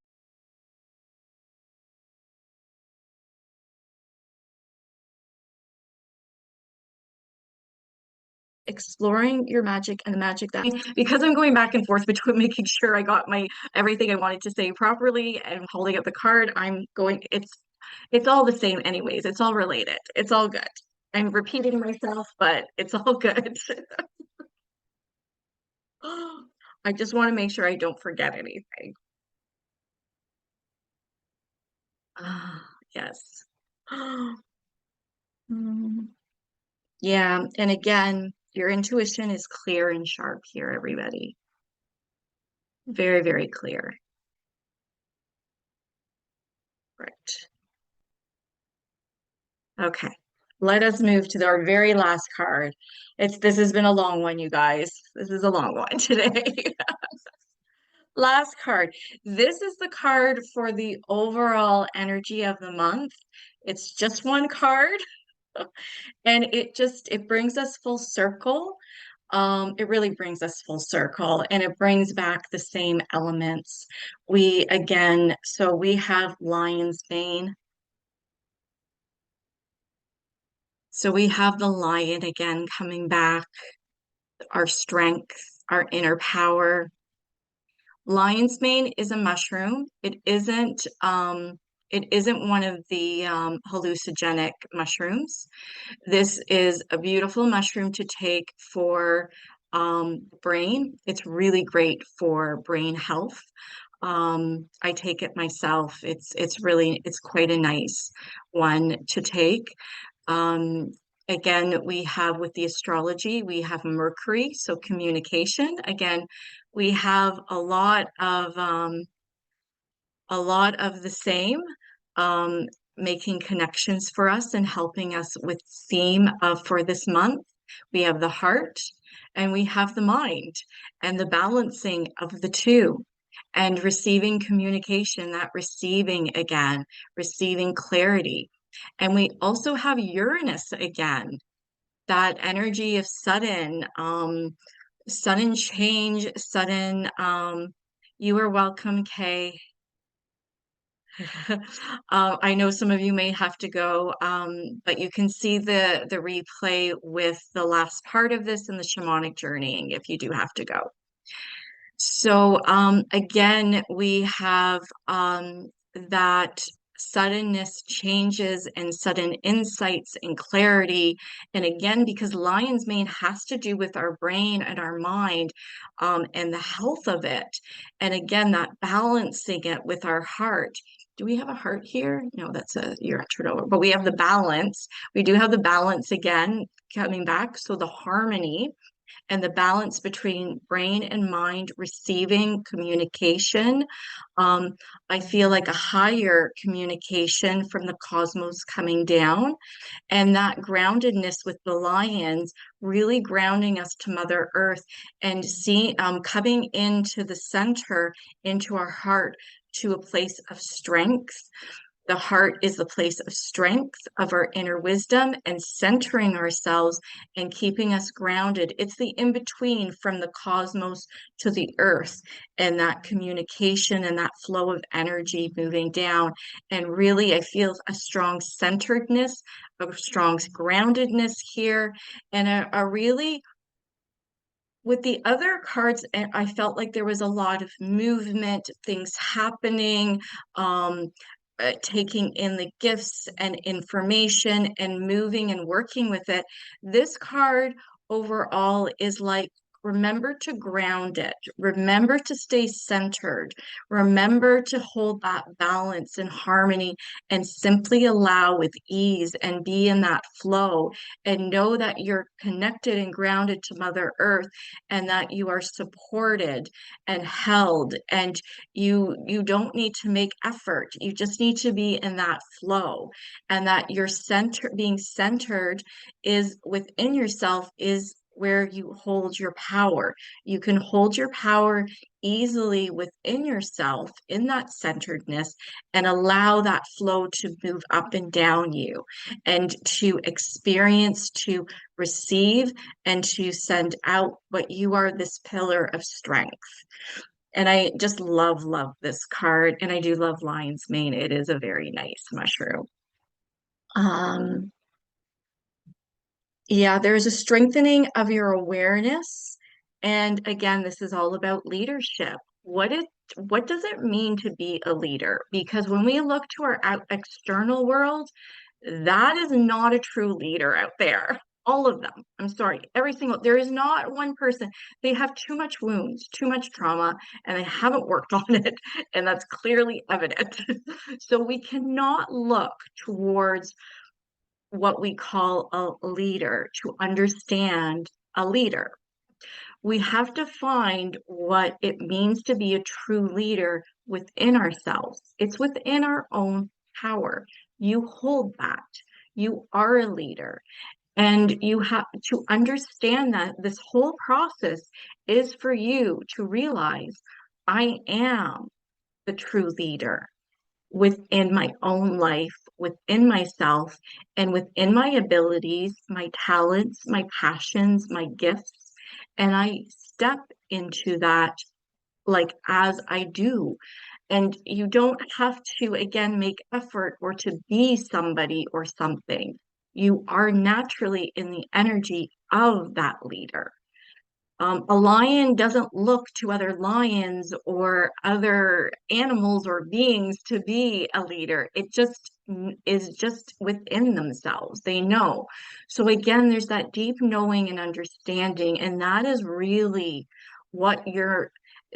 exploring your magic and the magic that because I'm going back and forth between making sure I got my everything I wanted to say properly and holding up the card, I'm going it's all the same anyways. It's all related. It's all good. I'm repeating myself, but it's all good. I just want to make sure I don't forget anything. Ah, yes. Mm. Yeah, and again, your intuition is clear and sharp here, everybody. Very, very clear. Right. Okay. Let us move to our very last card. This has been a long one, you guys. This is a long one today. Last card. This is the card for the overall energy of the month. It's just one card, and it brings us full circle. It really brings us full circle, and it brings back the same elements. So we have lion's mane. So we have the lion again coming back, our strength, our inner power. Lion's mane is a mushroom. It isn't one of the hallucinogenic mushrooms. This is a beautiful mushroom to take for brain. It's really great for brain health. I take it myself. It's quite a nice one to take. Um, Again, we have with the astrology, we have Mercury, so communication. Again, we have a lot of the same, um, making connections for us and helping us with theme of for this month. We have the heart and we have the mind and the balancing of the two and receiving communication, that receiving again, receiving clarity. And we also have Uranus again, that energy of sudden change, you are welcome, Kay. I know some of you may have to go, but you can see the replay with the last part of this and the shamanic journeying if you do have to go. So again, we have that suddenness changes and sudden insights and clarity. And again, because lion's mane has to do with our brain and our mind and the health of it. And again, that balancing it with our heart. Do we have a heart here? No, that's a you're over. But we have the balance. We do have the balance again coming back. So the harmony and the balance between brain and mind receiving communication. Um, I feel like a higher communication from the cosmos coming down, and that groundedness with the lions really grounding us to Mother Earth and coming into the center, into our heart, to a place of strength. The heart is the place of strength, of our inner wisdom, and centering ourselves and keeping us grounded. It's the in between from the cosmos to the earth, and that communication and that flow of energy moving down. And really, I feel a strong centeredness, a strong groundedness here, and a really with the other cards, I felt like there was a lot of movement, things happening, taking in the gifts and information and moving and working with it. This card overall is like, remember to ground it, remember to stay centered, remember to hold that balance and harmony and simply allow with ease and be in that flow and know that you're connected and grounded to Mother Earth and that you are supported and held and you don't need to make effort. You just need to be in that flow, and that your being centered is within yourself is where you hold your power. You can hold your power easily within yourself in that centeredness and allow that flow to move up and down you and to experience, to receive, and to send out what you are, this pillar of strength. And I just love this card. And I do love lion's mane. It is a very nice mushroom. Um, Yeah, there's a strengthening of your awareness. And again, this is all about leadership. What does it mean to be a leader? Because when we look to our external world, that is not a true leader out there. All of them. I'm sorry. Every single, there is not one person. They have too much wounds, too much trauma, and they haven't worked on it. And that's clearly evident. So we cannot look towards what we call a leader to understand a leader. We have to find what it means to be a true leader within ourselves. It's within our own power. You hold that. You are a leader. And you have to understand that this whole process is for you to realize I am the true leader within my own life, within myself, and within my abilities, my talents, my passions, my gifts. And I step into that like as I do. And you don't have to, again, make effort or to be somebody or something. You are naturally in the energy of that leader. A lion doesn't look to other lions or other animals or beings to be a leader. It just is just within themselves. They know. So again, there's that deep knowing and understanding, and that is really what you're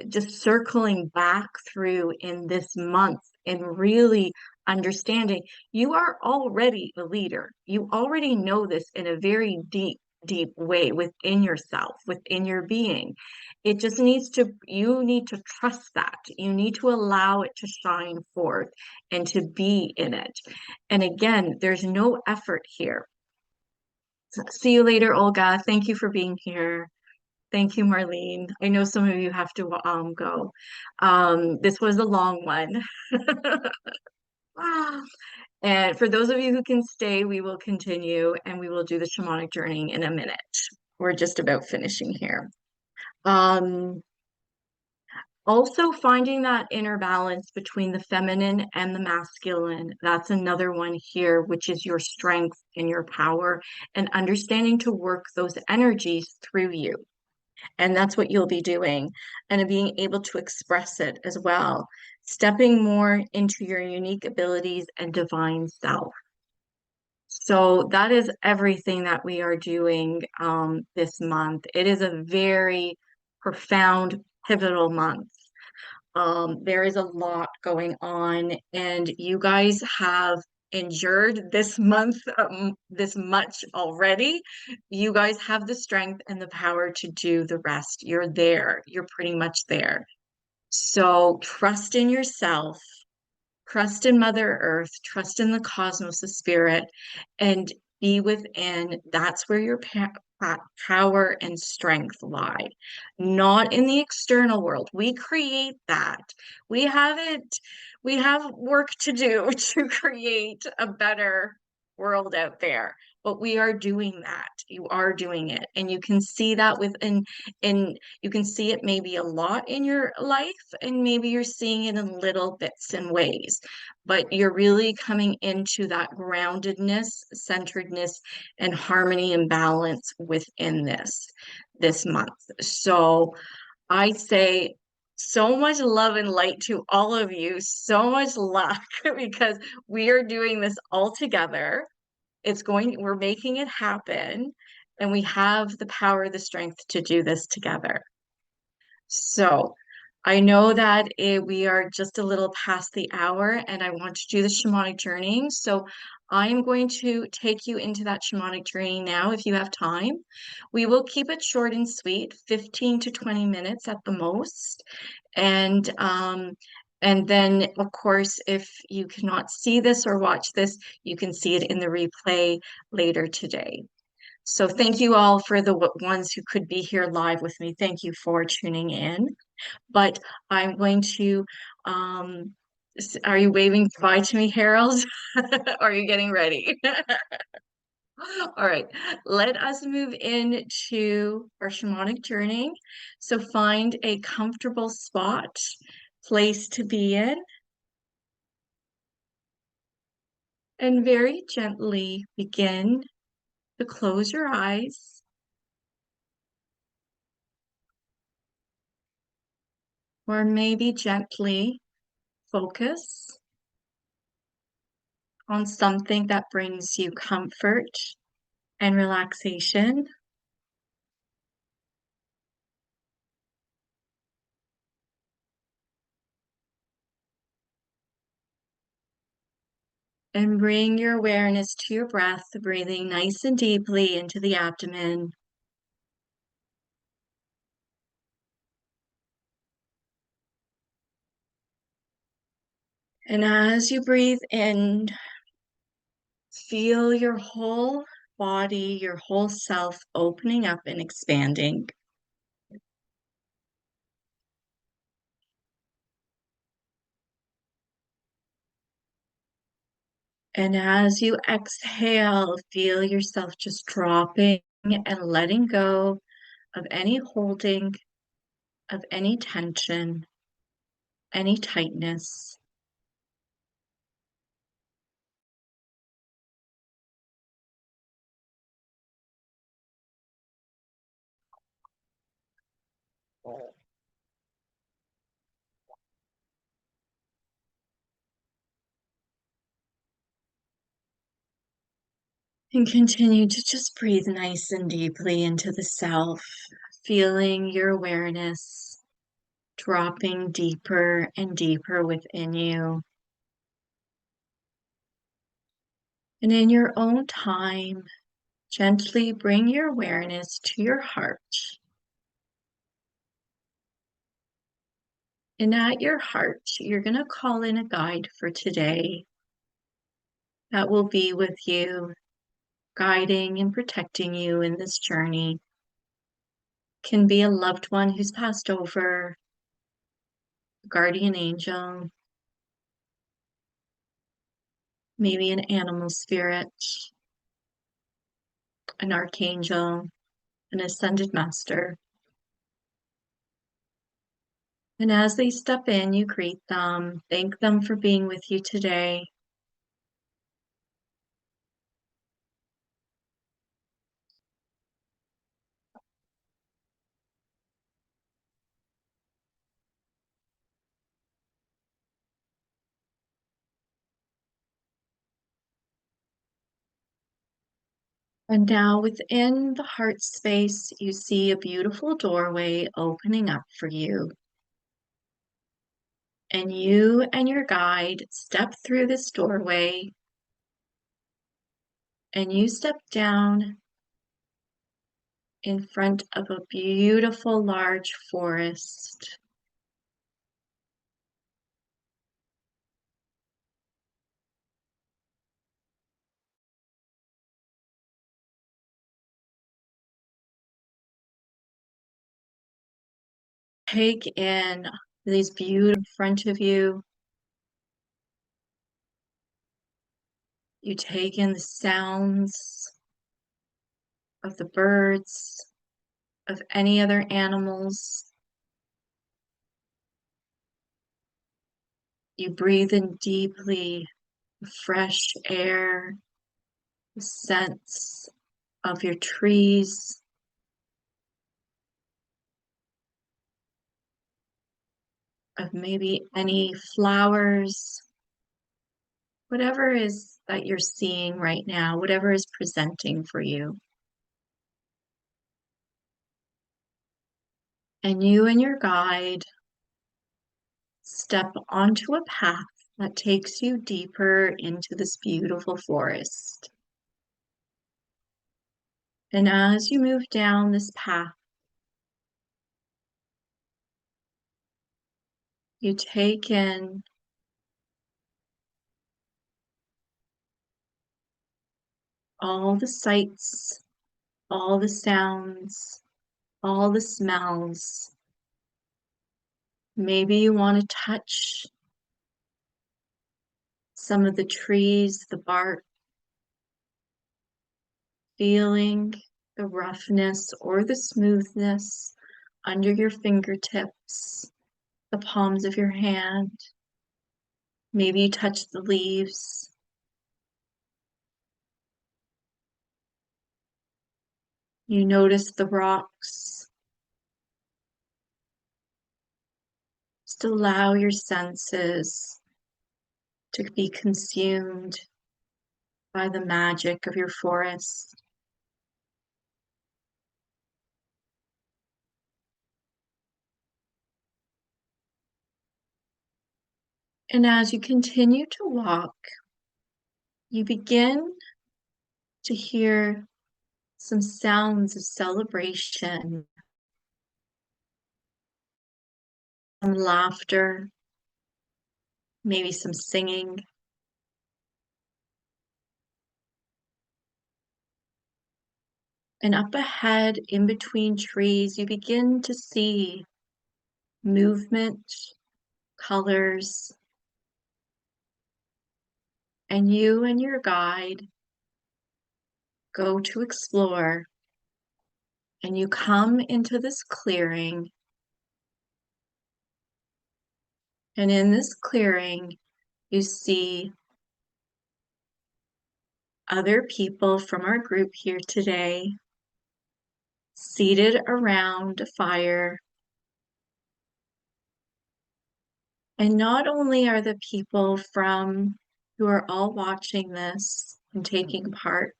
just circling back through in this month and really understanding you are already a leader. You already know this in a very deep way within yourself, within your being. It just needs to, you need to trust that. You need to allow it to shine forth and to be in it. And again, there's no effort here. See you later, Olga. Thank you for being here. Thank you, Marlene. I know some of you have to go. This was a long one. And for those of you who can stay, we will continue and we will do the shamanic journey in a minute. We're just about finishing here. Um, Also finding that inner balance between the feminine and the masculine. That's another one here, which is your strength and your power and understanding to work those energies through you. And that's what you'll be doing and being able to express it as well, stepping more into your unique abilities and divine self. So that is everything that we are doing this month. It is a very profound, pivotal month. There is a lot going on, and you guys have endured this month, this much already. You guys have the strength and the power to do the rest. You're there. You're pretty much there. So trust in yourself, trust in Mother Earth, trust in the cosmos, the spirit, and be within. That's where your power and strength lie, not in the external world. We create that. We haven't, we have work to do to create a better world out there. But we are doing that. You are doing it. And you can see that within, and you can see it maybe a lot in your life, and maybe you're seeing it in little bits and ways. But you're really coming into that groundedness, centeredness, and harmony and balance within this month. So I say so much love and light to all of you, so much luck because we are doing this all together. We're making it happen, and we have the power, the strength to do this together. So I know that we are just a little past the hour and I want to do the shamanic journey. So I am going to take you into that shamanic journey now if you have time. We will keep it short and sweet, 15 to 20 minutes at the most. And then, of course, if you cannot see this or watch this, you can see it in the replay later today. So thank you all for the ones who could be here live with me. Thank you for tuning in. But I'm going to, are you waving goodbye to me, Harold? Are you getting ready? All right, let us move into our shamanic journey. So find a comfortable spot, place to be in, and very gently begin to close your eyes or maybe gently focus on something that brings you comfort and relaxation. And bring your awareness to your breath, breathing nice and deeply into the abdomen. And as you breathe in, feel your whole body, your whole self opening up and expanding. And as you exhale, feel yourself just dropping and letting go of any holding, of any tension, any tightness. And continue to just breathe nice and deeply into the self, feeling your awareness dropping deeper and deeper within you. And in your own time, gently bring your awareness to your heart. And at your heart, you're going to call in a guide for today that will be with you, guiding and protecting you in this journey. Can be a loved one who's passed over, a guardian angel, maybe an animal spirit, an archangel, an ascended master. And as they step in, you greet them, thank them for being with you today. And now within the heart space, you see a beautiful doorway opening up for you. And you and your guide step through this doorway and you step down in front of a beautiful large forest. Take in these beautiful in front of you. You take in the sounds of the birds, of any other animals. You breathe in deeply fresh air, the scents of your trees, of maybe any flowers, whatever is that you're seeing right now, whatever is presenting for you. And you and your guide step onto a path that takes you deeper into this beautiful forest. And as you move down this path, you take in all the sights, all the sounds, all the smells. Maybe you want to touch some of the trees, the bark, feeling the roughness or the smoothness under your fingertips, the palms of your hand. Maybe you touch the leaves. You notice the rocks. Just allow your senses to be consumed by the magic of your forest. And as you continue to walk, you begin to hear some sounds of celebration, some laughter, maybe some singing. And up ahead, in between trees, you begin to see movement, colors, and you and your guide go to explore. And you come into this clearing. And in this clearing, you see other people from our group here today seated around a fire. And not only are the people who are all watching this and taking part,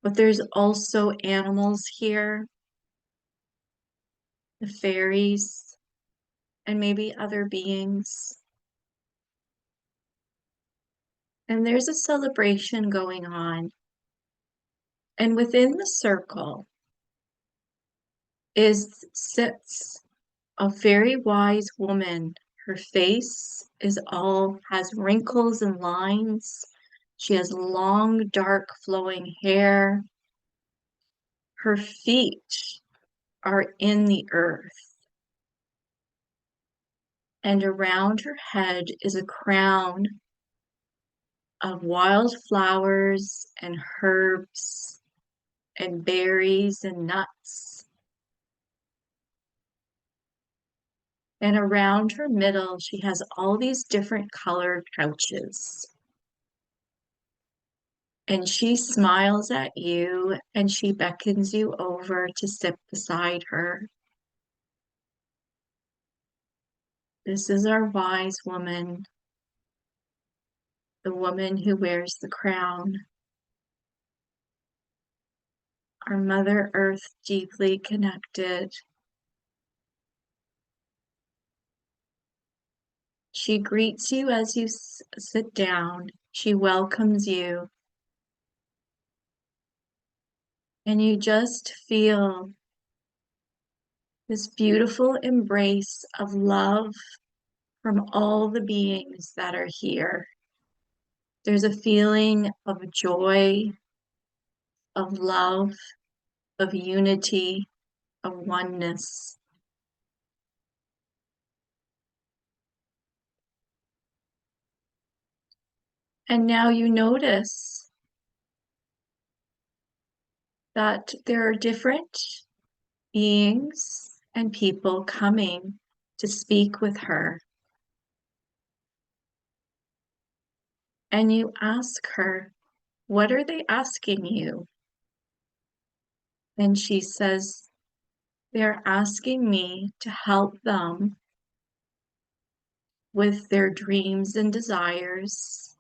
but there's also animals here, the fairies, and maybe other beings. And there's a celebration going on. And within the circle sits a very wise woman. Her face has wrinkles and lines. She has long, dark, flowing hair. Her feet are in the earth, and around her head is a crown of wildflowers and herbs and berries and nuts. And around her middle, she has all these different colored pouches. And she smiles at you and she beckons you over to sit beside her. This is our wise woman, the woman who wears the crown. Our Mother Earth deeply connected. She greets you as you sit down. She welcomes you. And you just feel this beautiful embrace of love from all the beings that are here. There's a feeling of joy, of love, of unity, of oneness. And now you notice that there are different beings and people coming to speak with her. And you ask her, what are they asking you? And she says, they're asking me to help them with their dreams and desires,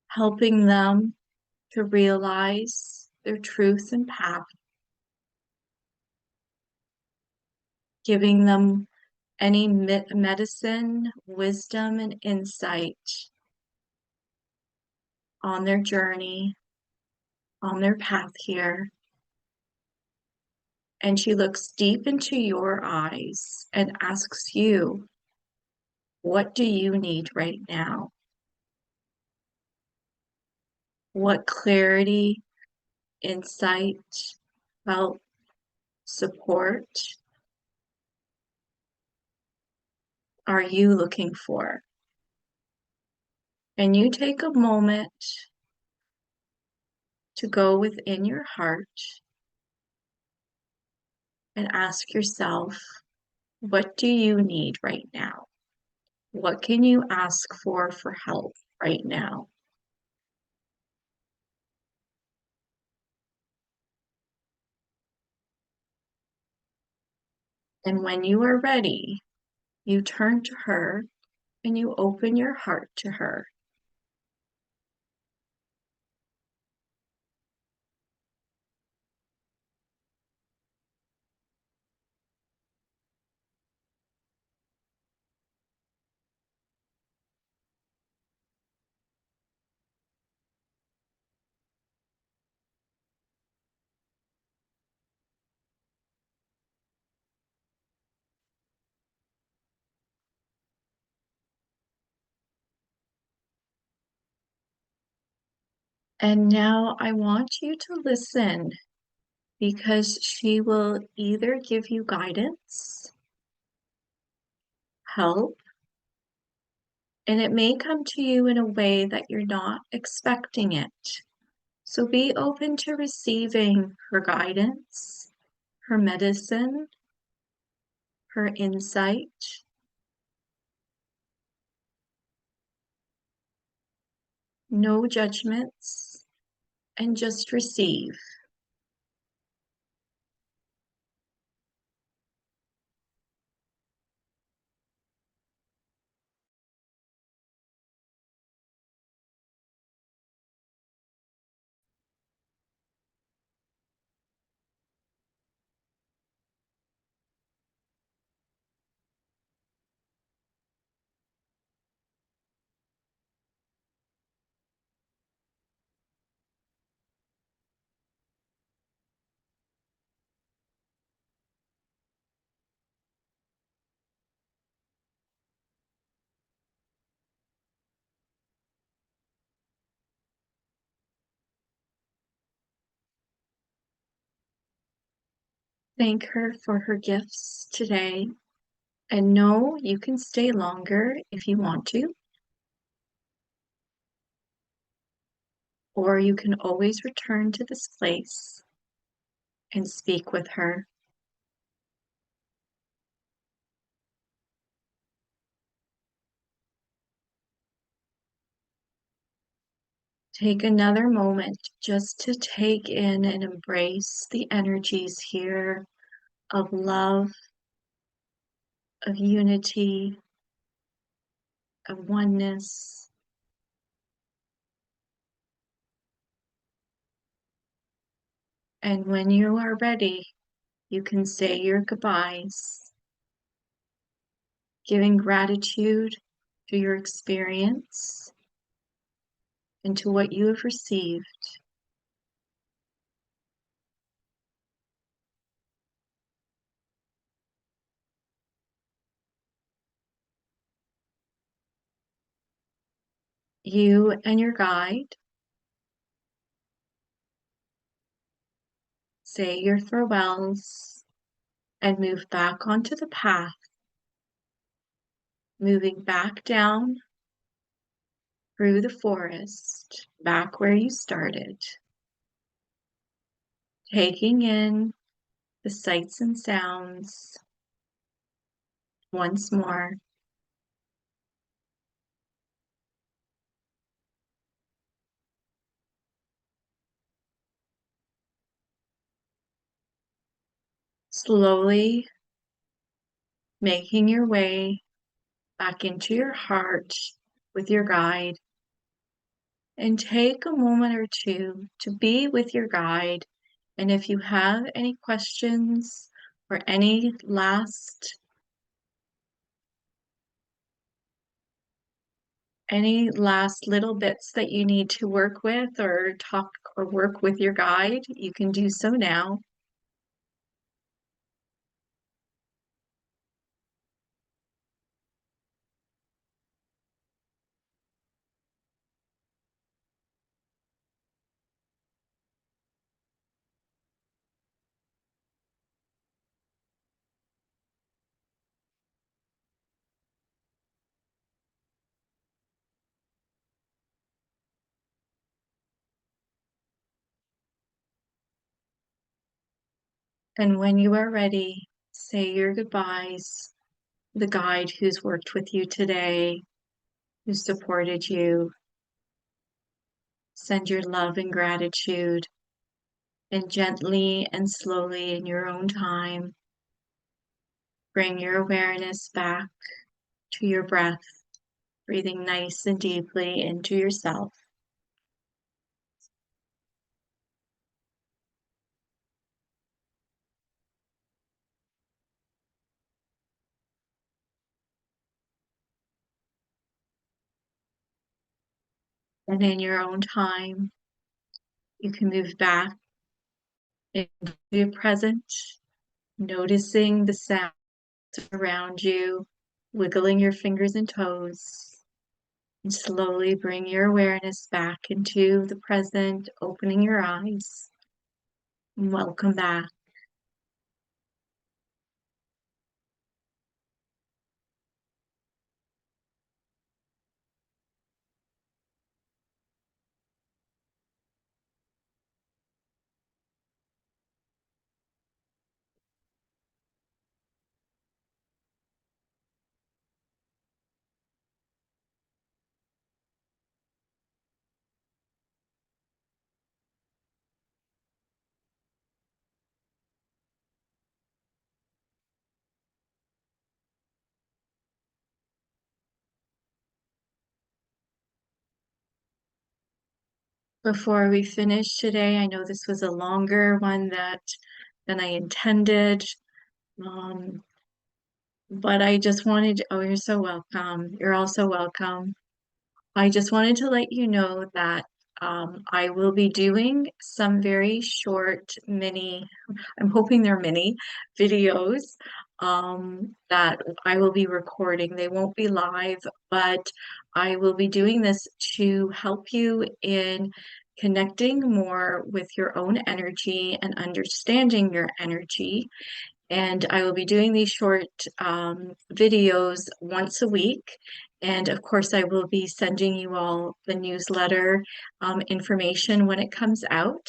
helping them to realize their truth and path, giving them any medicine, wisdom, and insight on their journey, on their path here. And she looks deep into your eyes and asks you, what do you need right now? What clarity, insight, help, support are you looking for? And you take a moment to go within your heart and ask yourself, what do you need right now? What can you ask for help right now? And when you are ready, you turn to her and you open your heart to her. And now I want you to listen because she will either give you guidance, help, and it may come to you in a way that you're not expecting it. So be open to receiving her guidance, her medicine, her insight. No judgments, and just receive. Thank her for her gifts today. And know you can stay longer if you want to, or you can always return to this place and speak with her. Take another moment just to take in and embrace the energies here of love, of unity, of oneness. And when you are ready, you can say your goodbyes, giving gratitude to your experience and to what you have received. You and your guide say your farewells and move back onto the path, moving back down through the forest, back where you started, taking in the sights and sounds once more. Slowly making your way back into your heart with your guide, and take a moment or two to be with your guide. And if you have any questions or any last little bits that you need to work with or talk or work with your guide, you can do so now. And when you are ready, say your goodbyes. The guide who's worked with you today, who supported you, send your love and gratitude, and gently and slowly in your own time, Bring your awareness back to your breath, breathing nice and deeply into yourself. And in your own time, you can move back into your present, noticing the sounds around you, wiggling your fingers and toes, and slowly bring your awareness back into the present, opening your eyes. And welcome back. Before we finish today, I know this was a longer one than I intended. Um, but I just wanted, oh, you're so welcome. You're also welcome. I just wanted to let you know that I will be doing some very short mini, I'm hoping they're mini videos that I will be recording. They won't be live, but I will be doing this to help you in connecting more with your own energy and understanding your energy. And I will be doing these short videos once a week. And of course, I will be sending you all the newsletter information when it comes out.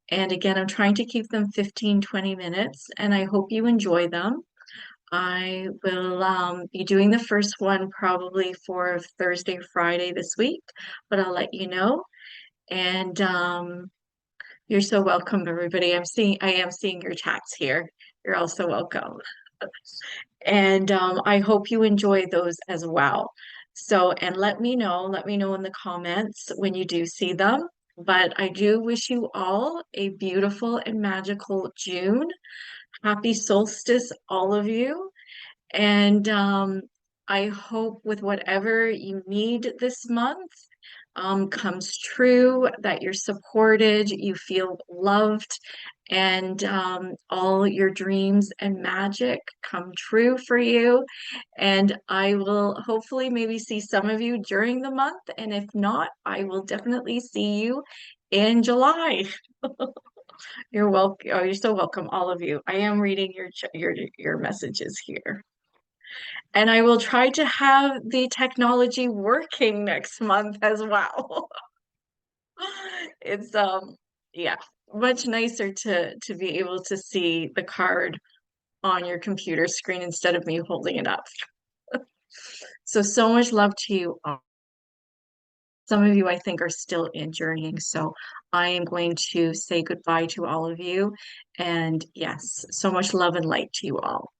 And again, I'm trying to keep them 15-20 minutes, and I hope you enjoy them. I will be doing the first one probably for Thursday, Friday this week, but I'll let you know. And you're so welcome, everybody. I am seeing your chats here. You're also welcome. And I hope you enjoy those as well. So, and let me know in the comments when you do see them. But I do wish you all a beautiful and magical June. Happy solstice, all of you. And I hope with whatever you need this month comes true, that you're supported, you feel loved, and all your dreams and magic come true for you. And I will hopefully maybe see some of you during the month. And if not, I will definitely see you in July. You're welcome. Oh, you're so welcome, all of you. I am reading your messages here. And I will try to have the technology working next month as well. It's yeah, much nicer to be able to see the card on your computer screen instead of me holding it up. So much love to you all. Some of you I think are still in journeying, so I am going to say goodbye to all of you. And yes, so much love and light to you all.